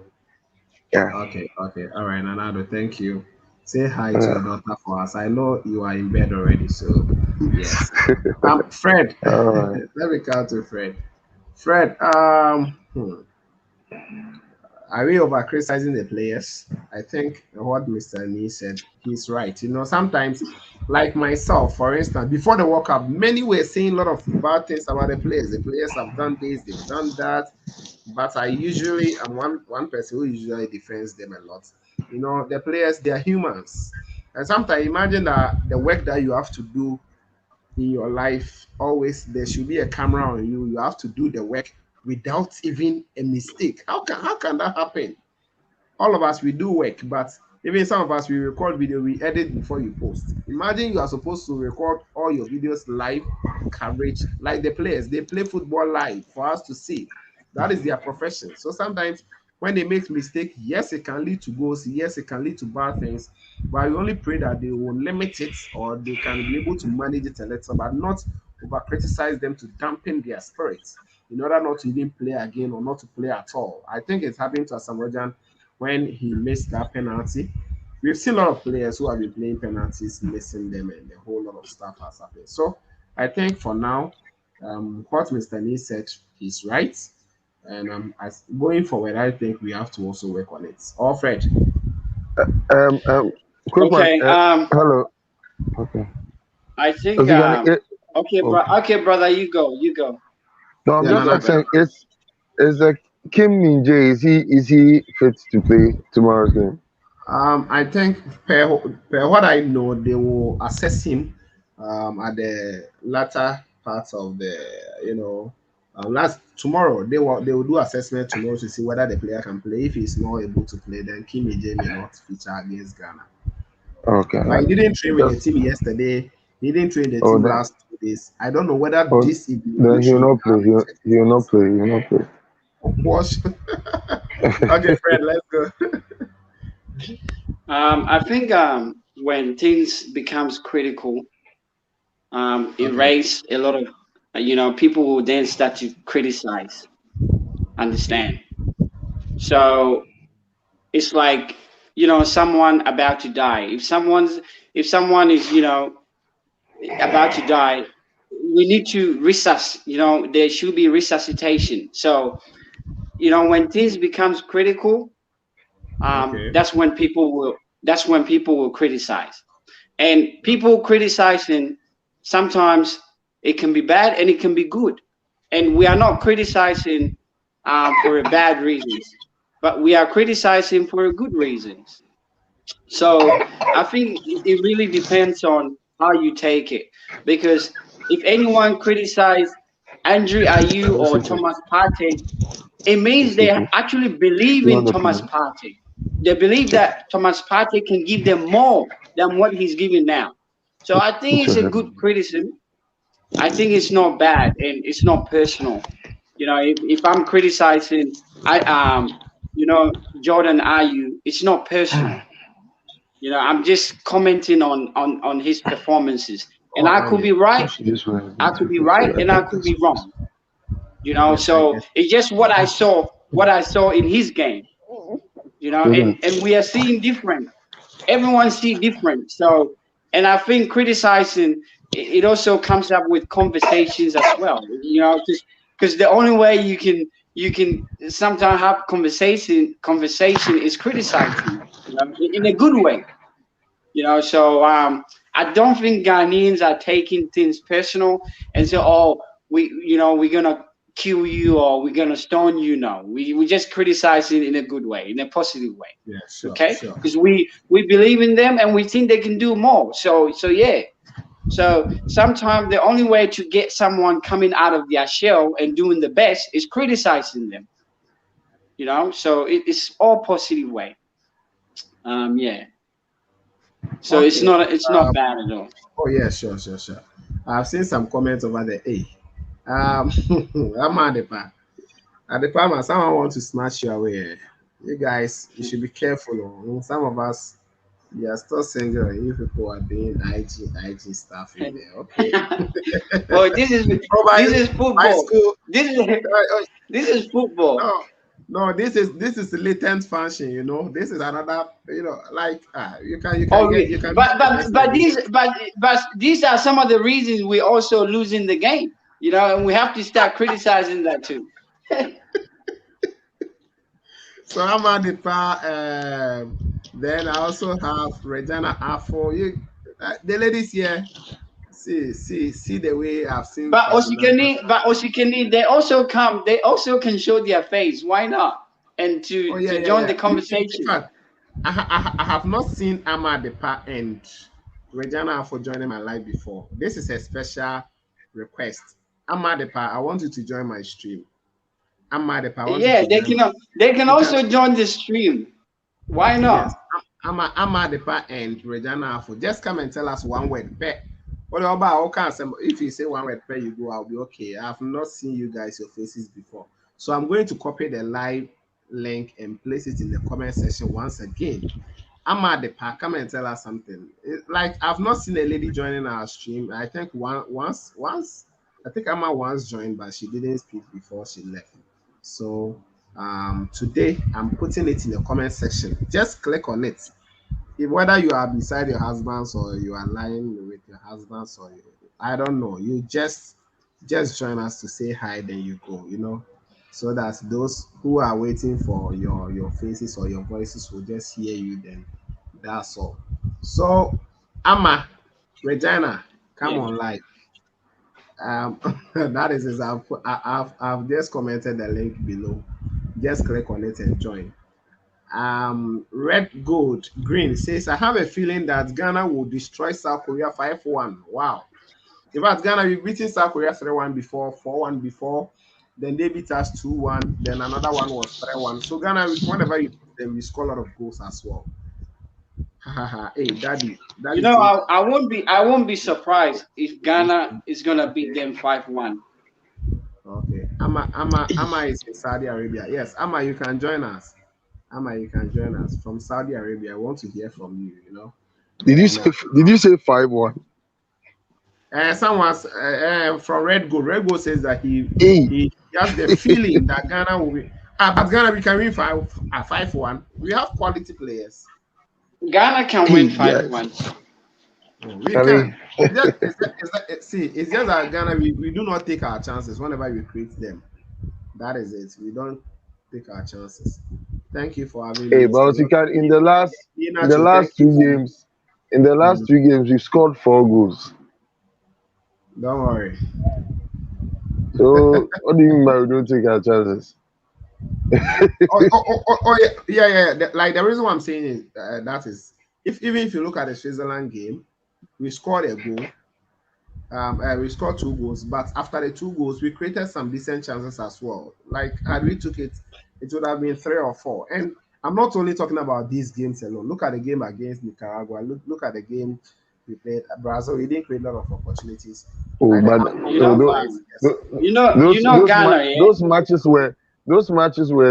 Yeah.
Okay, okay. All right, Nanado, thank you. Say hi to your
Yeah.
daughter for us. I know you are in bed already, so yes. Fred,
All right.
let me count to Fred. Fred, are we over criticizing the players? I think what Mr. Nee said, he's right. Sometimes, like myself, for instance, before the World Cup, many were saying a lot of bad things about the players. The players have done this, they've done that. But I'm one person who usually defends them a lot. The players, they are humans. And sometimes imagine that the work that you have to do in your life, always there should be a camera on you. You have to do the work without even a mistake. How can that happen? All of us we do work, but even some of us we record video, we edit before you post. Imagine you are supposed to record all your videos live coverage, like the players. They play football live for us to see. That is their profession. So sometimes when they make mistake, yes, it can lead to goals, yes, it can lead to bad things, but we only pray that they will limit it or they can be able to manage it a little, but not over criticize them to dampen their spirits in order not to even play again or not to play at all. I think it's happening to Asamoah when he missed that penalty. We've seen a lot of players who have been playing penalties, missing them, and a whole lot of stuff has happened. So I think for now, what Mr. Nee said, he's right. And as going forward, I think we have to also work on it. All Fred.
Um, um, Quick one.
Okay.
Hello. Okay.
I think
Osigani,
okay, bro.
okay.
Okay, brother, you go. You go.
No, I'm
Yeah,
just
Nana.
asking. Is Kim Min-jae, is he fit to play tomorrow's game?
I think per what I know, they will assess him at the latter part of the last tomorrow. They will do assessment tomorrow to see whether the player can play. If he's not able to play, then Kim Ije may not feature against Ghana.
Okay.
But he didn't train with the
Just
team yesterday. He didn't train the
oh
team
then
last 2 days. I don't know whether
oh
this
then he'll
evaluation will
not play.
have effect.
He'll not play. He'll not play.
Wash. Okay, Fred, let's go.
I think when things becomes critical, it
Okay.
raises a lot of people will then start to criticize. Understand? So it's like someone about to die. If someone is about to die, we need to resuscitate. There should be resuscitation. So when things becomes critical,
Okay.
that's when people will criticize, and people criticizing sometimes it can be bad and it can be good, and we are not criticizing for a bad reasons, but we are criticizing for a good reasons. So I think it really depends on how you take it, because if anyone criticize Andrew Ayew or
City.
Thomas Partey, it means they
City.
actually believe
You
in
want to
Thomas
play?
Partey. They believe that Thomas Partey can give them more than what he's giving now. So I think
Put
it's
your
a
head.
good criticism. I think it's not bad and it's not personal. If I'm criticizing you know, Jordan Ayew, it's not personal. I'm just commenting on his performances. And
Oh,
I could
okay.
be right,
Push this way.
I
Then
could
to
be
put
right,
your
and I
head
could
this
be
way.
wrong.
I get. I
So
get.
it's just what I saw what I saw in his game. And we are seeing different. Everyone see different. So, and I think criticizing it also comes up with conversations as well. Because the only way you can sometimes have conversation is criticizing, in a good way. So I don't think Ghanaians are taking things personal and say, oh, we're gonna kill you or we're gonna stone you. No, we just criticize it in a good way, in a positive way.
Yeah, sure,
Okay,
sure.
because we believe in them and we think they can do more. So yeah. So sometimes the only way to get someone coming out of their shell and doing the best is criticizing them. So it's all positive way. Yeah. So it's
Okay.
not bad at all.
Oh yeah, sure, sure, sure. I've seen some comments over there. Hey, I'm Adepa. Adepa, someone want to smash you away. You guys, you should be careful. Some of us, we are still single. You people are doing IG stuff in there. Okay.
Oh, this is
Oh,
this is
my
football.
school.
This is
Uh,
this is football.
no, no, this is the latent function. This is another. Like you can
Oh,
get you can
but
get the
but
best
but
of it.
these are some of the reasons we're also losing the game. And we have to start criticizing that too.
So I'm at the par. Then I also have Regina Afro. The ladies here. See the way I've seen Ferdinand.
But Osikani, they also come. They also can show their face. Why not? And
Oh
to
yeah,
to
yeah,
join
yeah.
the
In
conversation.
fact, I have not seen Ama Depa and Regina for joining my live before. This is a special request. Ama Depa, I want you to join my stream. Ama Depa, I want you
Yeah,
to join.
they can
You can,
also join the stream. Why
yes,
not?
Ama Depa and Regina for just come and tell us one word. What about all kinds of, if you say one word per you go, I'll be okay. I have not seen you guys your faces before. So I'm going to copy the live link and place it in the comment section once again. I'm at the park. Come and tell us something. Like I've not seen a lady joining our stream. I think once I think Amma once joined, but she didn't speak before she left. So today I'm putting it in the comment section. Just click on it. If whether you are beside your husbands or you are lying with your husbands or I don't know, you just join us to say hi, then you go, so that those who are waiting for your faces or your voices will just hear you. Then that's all. So Amma, Regina, come
Yeah.
on live. That is I've just commented the link below. Just click on it and join. Red Gold Green says, I have a feeling that Ghana will destroy South Korea 5-1. Wow. In fact, Ghana, we've beaten South Korea 3-1 before, 4-1 before. Then they beat us 2-1. Then another one was 3-1. So Ghana, whenever you beat them, we score a lot of goals as well. Hey, Daddy take.
I won't be surprised if Ghana is gonna beat them 5-1.
Okay. Ama is in Saudi Arabia. Yes, Ama, you can join us. Ama, you can join us from Saudi Arabia. I want to hear from you.
Did you
And
say did you say 5-1?
Someone's from Red Gold. Red Gold says that
Hey,
he has the feeling that Ghana will be. But Ghana, we can win 5-1. We have quality players.
Ghana can win
hey,
five
guys.
one.
Oh, we
Charlie.
can. See, it's just that Ghana, we do not take our chances whenever we create them. That is it. We don't take our chances. Thank you for having
Hey,
me.
but you can in the
Nacho, thank
last
you
two
for.
games, in the last
Mm,
2 games, you scored 4 goals.
don't worry.
So what do you mean by we don't take our chances?
Oh, yeah. Like the reason why I'm saying is that is if even if you look at the Switzerland game, we scored a goal. We scored 2 goals, but after the 2 goals, we created some decent chances as well. Like had we took it, it would have been 3 or 4. And I'm not only talking about these games alone. Look at the game against Nicaragua. Look at the game we played at Brazil. We didn't create a lot of opportunities.
Oh,
Like the
but
outcome
You
of
know,
it, yes.
Ghana,
those matches were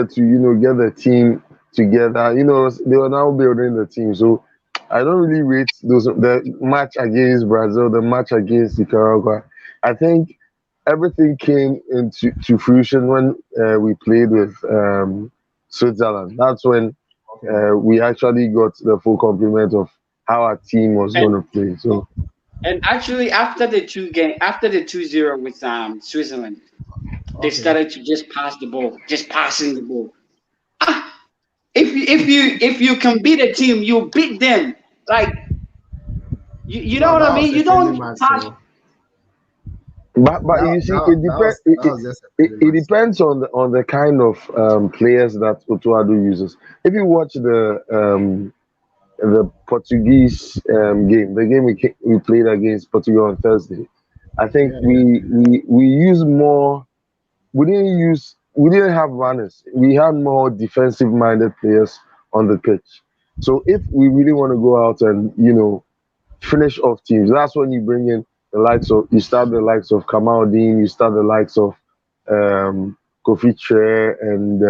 to get the team together. They were now building the team. So I don't really rate the match against Brazil, the match against Nicaragua. I think everything came into fruition when we played with Switzerland. That's when
Okay.
we actually got the full complement of how our team was
And
going to play. So
actually, after the 2-0 with Switzerland, they
Okay.
started to just pass the ball, just passing the ball. Ah, if you can beat a team, you beat them. Like you know
No,
what
that
I
was
mean?
a
You
friendly
don't
match.
pass.
So
but
that
you see,
that that was that
it,
was just a
it,
friendly
it
match. So
depends on the kind of players that Otuado uses. If you watch the Portuguese game, the game we played against Portugal on Thursday, I think
yeah, yeah.
we use more. We didn't have runners. We had more defensive minded players on the pitch. So if we really want to go out and finish off teams, that's when you bring in you start the likes of Kamaldeen, you start the likes of Kofi Tre and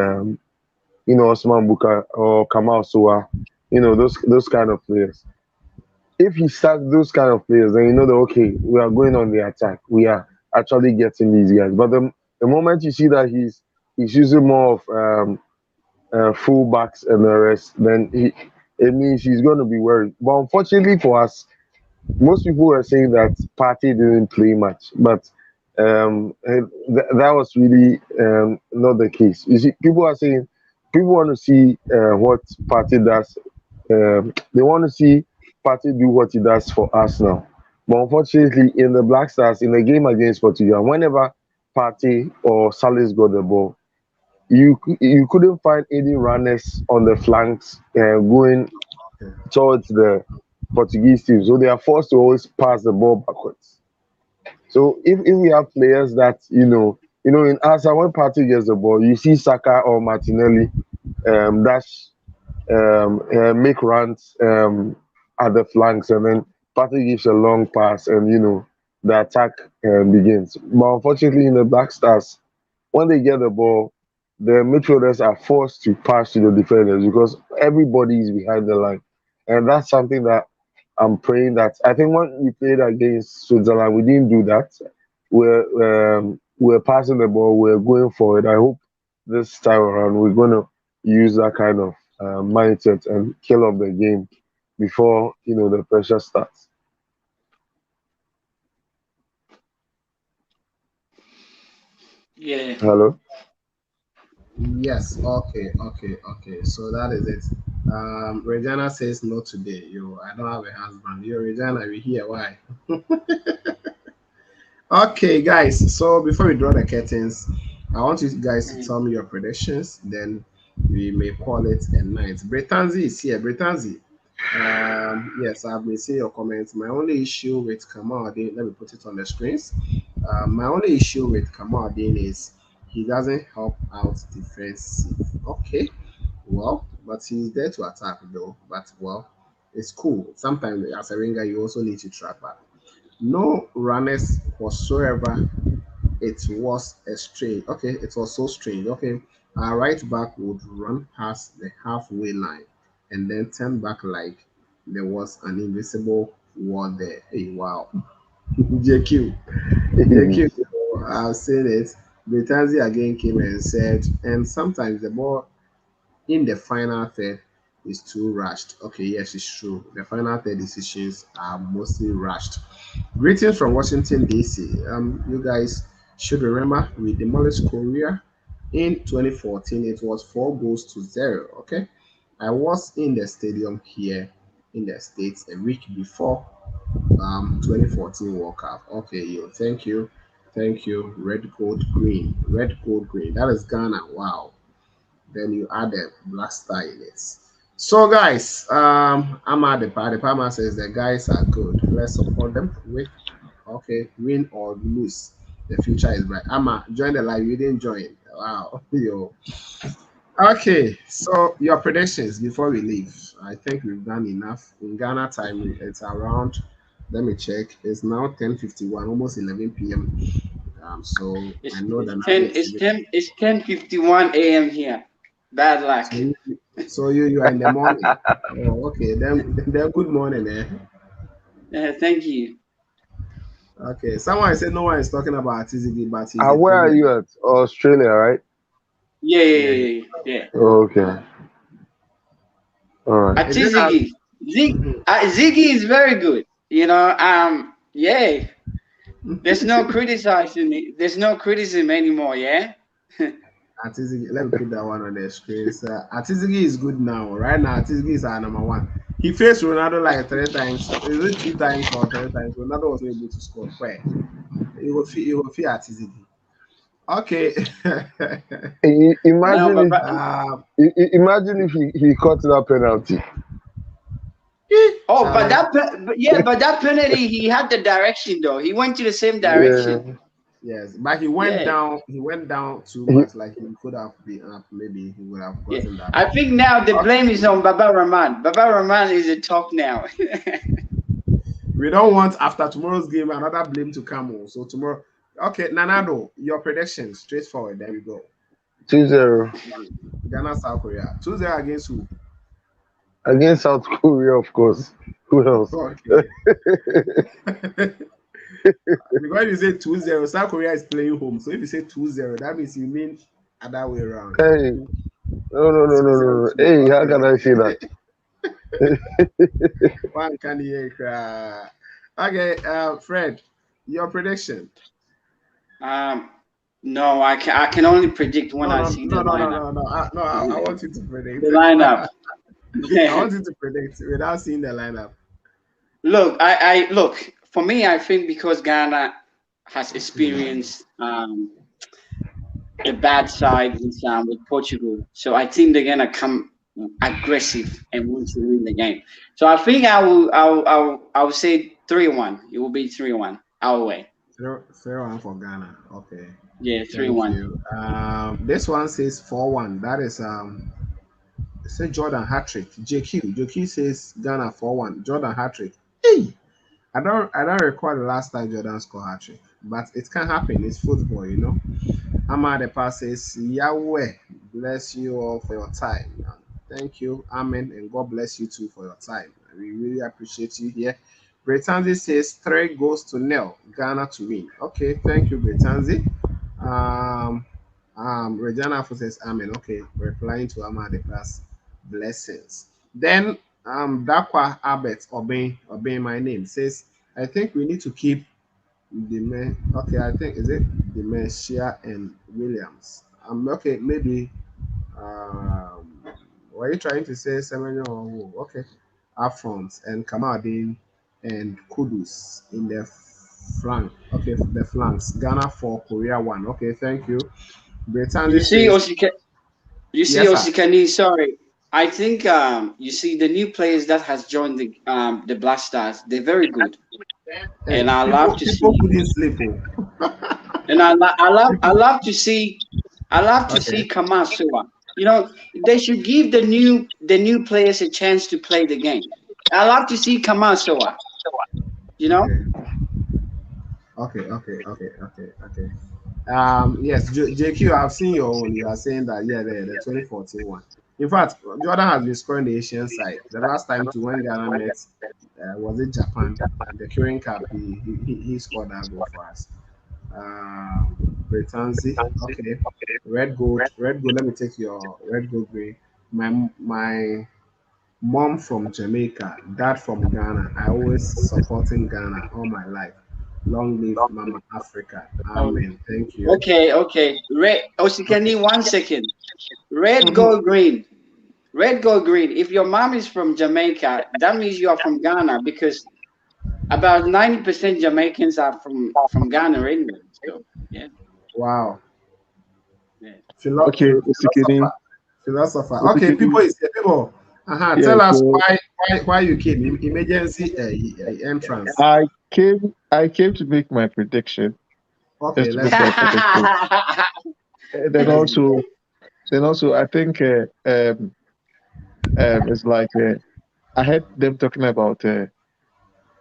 Osman Buka or Kamal Soa, those kind of players. If he starts those kind of players, then you know that okay, we are going on the attack. We are actually getting these guys. But the moment you see that he's using more of full backs and the rest, then it means he's going to be worried. But unfortunately for us, most people were saying that Partey didn't play much, but that was really not the case. You see, people are saying people want to see what Partey does. They want to see Partey do what he does for us now. But unfortunately, in the Black Stars, in the game against Portugal, whenever Partey or Salis got the ball, you couldn't find any runners on the flanks going
Okay.
towards the Portuguese team. So they are forced to always pass the ball backwards. So if we have players that in Asa when Partey gets the ball, you see Saka or Martinelli dash make runs at the flanks, and then Partey gives a long pass, and the attack begins. But unfortunately, in the Black Stars, when they get the ball, the midfielders are forced to pass to the defenders because everybody is behind the line, and that's something that I'm praying that I think when we played against Switzerland, we didn't do that. We're passing the ball, we're going forward. I hope this time around we're going to use that kind of mindset and kill off the game before the pressure starts.
Yeah.
Hello.
Yes. Okay. Okay. Okay. So that is it. Regina says no today. I don't have a husband. Regina, we here. Why? Okay, guys. So before we draw the curtains, I want you guys to tell me your predictions. Then we may call it a night. Bretanzi is here. Bretanzi. Yes, I've been seeing your comments. My only issue with Kamaldeen, let me put it on the screens. My only issue with Kamaldeen is he doesn't help out defensive. Okay, well, but he's there to attack though. But well, it's cool. Sometimes as a winger, you also need to track back. No runners whatsoever. It was a strange. Okay, it was so strange. Okay, our right back would run past the halfway line and then turn back like there was an invisible wall there. Hey, wow. JQ, JQ, I've seen it. Britanzi again came and said, and sometimes the ball in the final third is too rushed. Okay, yes, it's true. The final third decisions are mostly rushed. Greetings from Washington, D.C. You guys should remember we demolished Korea in 2014. It was 4 goals to 0. Okay, I was in the stadium here in the States a week before 2014 World Cup. Okay, thank you. Red, gold, green. That is Ghana. Wow. Then you add a blaster in it. So guys, I'm at the party. Palmer says the guys are good. Let's support them with okay, win or lose. The future is bright. Amma, join the live. You didn't join. Wow. Yo. Okay, so your predictions before we leave. I think we've done enough. In Ghana time, it's around, let me check. It's now 10:51, almost 11 p.m. So I
It's
know
it's
that
ten
Nabi is
it's
sleeping.
ten it's 10:51 a.m. here. Bad luck.
So you are in the morning. Oh, okay. Then good morning, eh?
Thank you.
Okay, someone said no one is talking about Atizigi, but he's a
Where are
problem.
you at? Australia, right?
Yeah, yeah,
Yeah.
yeah, yeah. Yeah.
Okay. All right.
Is it that?
Atizigi,
Mhm.
Ziggy is very good. You know, yeah. There's no criticizing. There's no criticism anymore. Yeah.
Atizigi, let me put that one on the screen. So Atizigi is good now. Right now, Atizigi is our number one. He faced Ronaldo like 3 times. Is it 2 times or 3 times? Ronaldo was not able to score. Where? He will feel Atizigi. Okay.
No,
Imagine
but,
if
um,
imagine if he caught that penalty.
oh,
Charlie.
but that penalty, he had the direction though. He went to the same direction.
Yeah.
Yes, but he went
Yeah,
down. He went down too
He,
much. Like he could have been up. Maybe he would have
yeah.
gotten that
I
goal.
think now the
Okay.
blame is on Baba Rahman. Baba Rahman is the top now.
We don't want after tomorrow's game another blame to come on. So tomorrow, okay, Nanado, your prediction straightforward. There we go.
2-0
Ghana, South Korea, 2-0 against who?
against South Korea, of course. Who else?
Okay. Because you say 2-0, South Korea is playing home. So if you say 2-0, that means you mean other way around.
Hey, no.
2-0.
Hey, how
Okay.
can I say that?
One can hear cry. Okay, Fred, your prediction.
um, no, I can only predict when
No,
I
no,
see the
no, no, no,
lineup.
no, no. No, I want you to predict.
The lineup.
I want you to predict without seeing the lineup.
Look, I look for me. I think because Ghana has experienced a bad side with Portugal, so I think they're gonna come aggressive and want to win the game. So I think I will say 3-1. It will be 3-1 our way.
0-1 for Ghana. Okay.
Yeah, three
Thank
one.
you. This one says 4-1. That is it says Jordan hat-trick. JQ says Ghana 4-1. Jordan hat-trick. Hey! I don't recall the last time Jordan scored hat-trick. But it can happen. It's football, you know. Ahmad Epa says, Yahweh bless you all for your time. Thank you. Amen. And God bless you too for your time. We really appreciate you here. Bretanzi says 3 goals to 0. Ghana to win. Okay, thank you, Bretanzi. Um, Regina says Amen. Okay, replying to Ahmad Epa's blessings. Then Dakwa Abbott obeying my name says, I think we need to keep okay, I think is it Dementia and Williams. Okay, maybe were you trying to say Semenyo or who? Okay. Up front and Kamadin and Kudus in the flank. Okay, the flanks. Ghana 4, Korea 1. Okay, thank you. Britannia
You see,
says yes, sir.
Osikani. Sorry, I think you see the new players that has joined the Black Stars. They're very good,
Hey,
and I love to
people
see.
couldn't sleep. Oh.
And I love to see
Okay.
Kamasua. You know, they should give the new players a chance to play the game. I love to see Kamasua. You know,
Okay. Okay. Yes, JQ, I've seen your own. You are saying that, yeah, the 2014 one. In fact, Jordan has been scoring the Asian side. The last time to when Ghana met, was it Japan? The Korean Cup, he scored that goal for us. Britanzi, okay. Red gold. Let me take your red gold green. My mom from Jamaica, dad from Ghana. I always supporting Ghana all my life. Long live Mama Africa.
oh,
Amen. Thank you.
okay. Red
Okay.
Osikani, 1 second. Red,
Mhm.
gold, green. Red, gold, green. If your mom is from Jamaica, that means you are from Ghana because about 90% Jamaicans are from Ghana anyway. So yeah,
Wow.
yeah.
Okay, Osikini.
Philosopher. Okay,
Osikini.
people is people.
Yeah,
Tell us
so
why you came. Emergency entrance.
I came to make my prediction.
Okay,
Just to
let's
make my
go.
prediction. And then
Let's go.
also, I think it's like I heard them talking about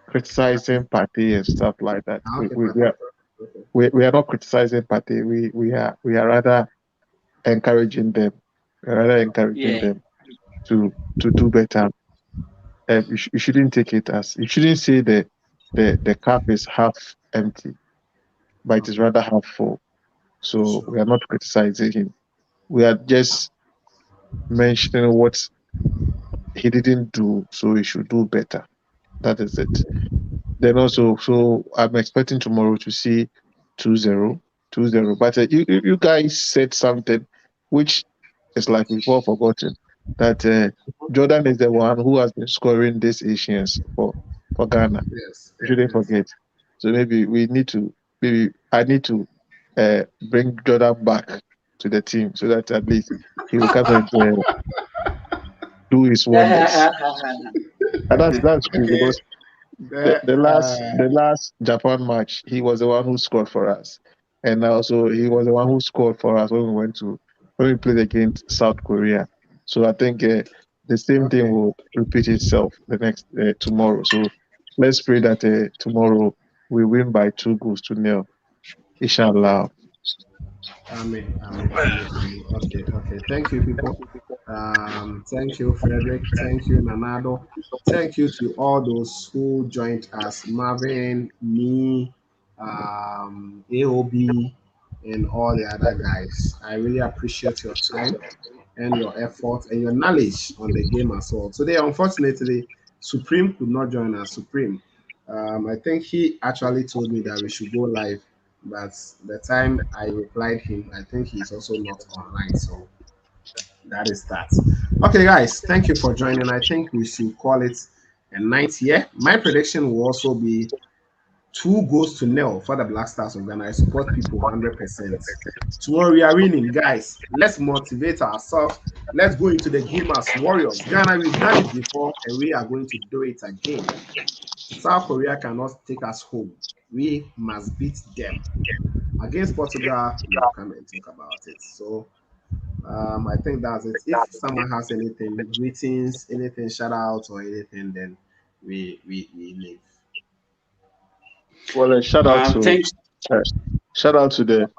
criticizing party and stuff like that.
Okay, perfect. Okay.
We are not criticizing party. We are rather encouraging them. We are rather encouraging
Yeah.
them to do better. You shouldn't take it as you shouldn't say the cup is half empty, but it is rather half full. So
Sure.
we are not criticizing him. We are just mentioning what he didn't do, so he should do better. That is it. Then also, so I'm expecting tomorrow to see 2-0, 2-0. But you guys said something which is like we've all forgotten that Jordan is the one who has been scoring these Asians for Ghana.
Yes.
We shouldn't
Yes.
forget. So maybe I need to bring Jordan back to the team so that at least he will come and do his wonders. And that's true
Okay.
because
The,
the last Japan match, he was the one who scored for us, and also he was the one who scored for us when we played against South Korea. So I think the same thing
okay.
will repeat itself the next tomorrow. So let's pray that tomorrow we win by 2 goals to 0. Inshallah.
Amen. Amen. Amen. Amen. Okay. Okay. Thank you, people. Thank you, Frederick. Thank you, Nanado. Thank you to all those who joined us, Marvin, me, AOB, and all the other guys. I really appreciate your time and your effort and your knowledge on the game as well. Today, unfortunately, Supreme could not join us. Supreme, I think he actually told me that we should go live, but the time I replied him, I think he's also not online. So that is that. Okay, guys, thank you for joining. I think we should call it a night here. My prediction will also be 2 goals to 0 for the Black Stars of Ghana. I support people 100%. Tomorrow we are winning, guys. Let's motivate ourselves. Let's go into the game as warriors. Ghana, we've done it before, and we are going to do it again. South Korea cannot take us home. We must beat them. Against Portugal, we will come and talk about it. So I think that's it. If someone has anything, greetings, anything, shout out or anything, then we leave.
Well,
Thanks.
uh, shout out to the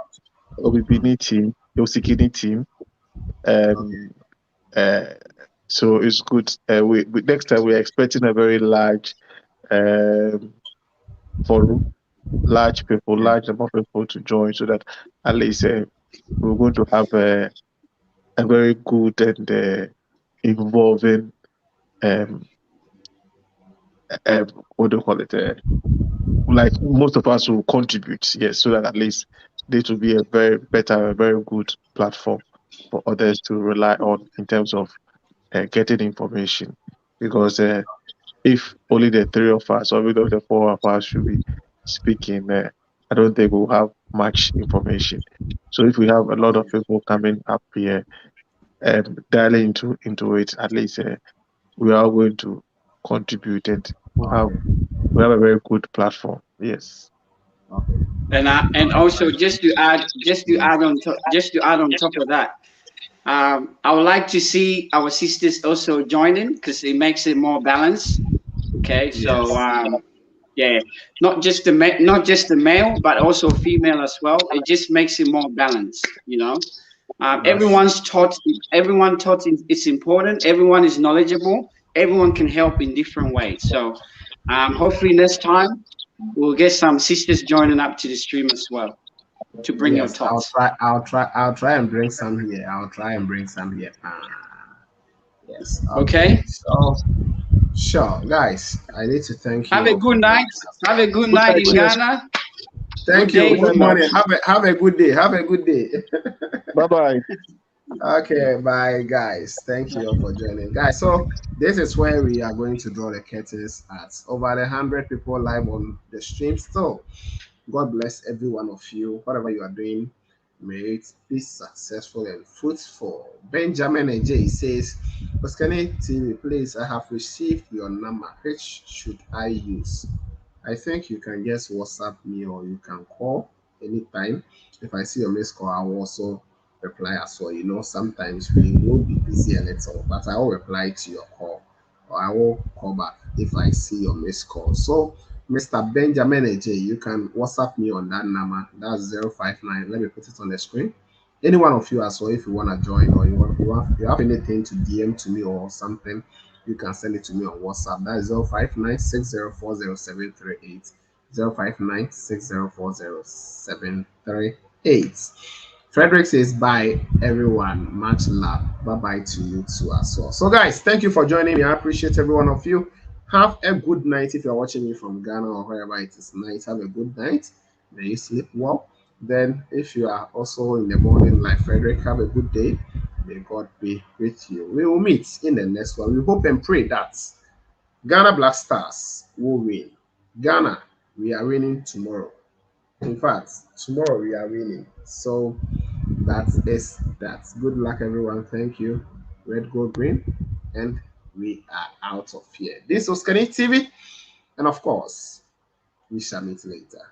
OBBN team, the OSIKANI team.
Okay.
Um, uh, so it's good. We next time we're expecting a very large um, forum, large people, large number of people to join, so that at least we're going to have a very good and involving um, uh, what do you call it? Like most of us will contribute, yes, so that at least this will be a very better, a very good platform for others to rely on in terms of getting information. Because if only the three of us or maybe the four of us should be speaking, I don't think we'll have much information. So if we have a lot of people coming up here and dialing into it, at least we are going to contribute and have
Okay.
we have a very good platform. Yes.
Okay.
And also just to add on top of that, I would like to see our sisters also joining because it makes it more balanced. Okay, so
Yes.
yeah, not just the male, but also female as well. It just makes it more balanced.
That's true.
Everyone taught it's important. Everyone is knowledgeable. Everyone can help in different ways. So hopefully next time we'll get some sisters joining up to the stream as well to bring your
Yes, I'll
thoughts.
try. I'll try. I'll try and bring some here. I'll try and bring some here. Yes. Okay.
Okay.
So sure, guys. I need to thank
Have
you
a
all for
good night.
joining us.
Have a good
Good
night
night.
in
Cheers.
Ghana. Good
Thank you.
day
Good
for
Good
night now.
morning.
you.
Have a good day. Have a good day.
Bye bye.
Okay, bye guys. Thank you all for joining. Guys, so this is where we are going to draw the curtains at over 100 people live on the stream still. God bless every one of you. Whatever you are doing, may it be successful and fruitful. Benjamin AJ says, Oskani TV, please, I have received your number. Which should I use? I think you can just WhatsApp me or you can call anytime. If I see your missed call, I will also reply as well. Sometimes we will be busy a little, but I will reply to your call or I will call back if I see your missed call. So, Mr. Benjamin AJ, you can WhatsApp me on that number. That's 059. Let me put it on the screen. Any one of you as well, if you want to join or you have anything to DM to me or something, you can send it to me on WhatsApp. That is 05960400738. 05960400738. Frederick says bye everyone. Much love. Bye bye to you too as well. So guys, thank you for joining me. I appreciate every one of you. Have a good night if you're watching me from Ghana or wherever it is night. Have a good night. May you sleep well. Then if you are also in the morning like Frederick, have a good day. May God be with you. We will meet in the next one. We hope and pray that Ghana Black Stars will win. Ghana, we are winning tomorrow. In fact, tomorrow we are winning. So that is that. Good luck, everyone. Thank you. Red, gold, green. And we are out of here. This was OSIKANI TV. And of course, we shall meet later.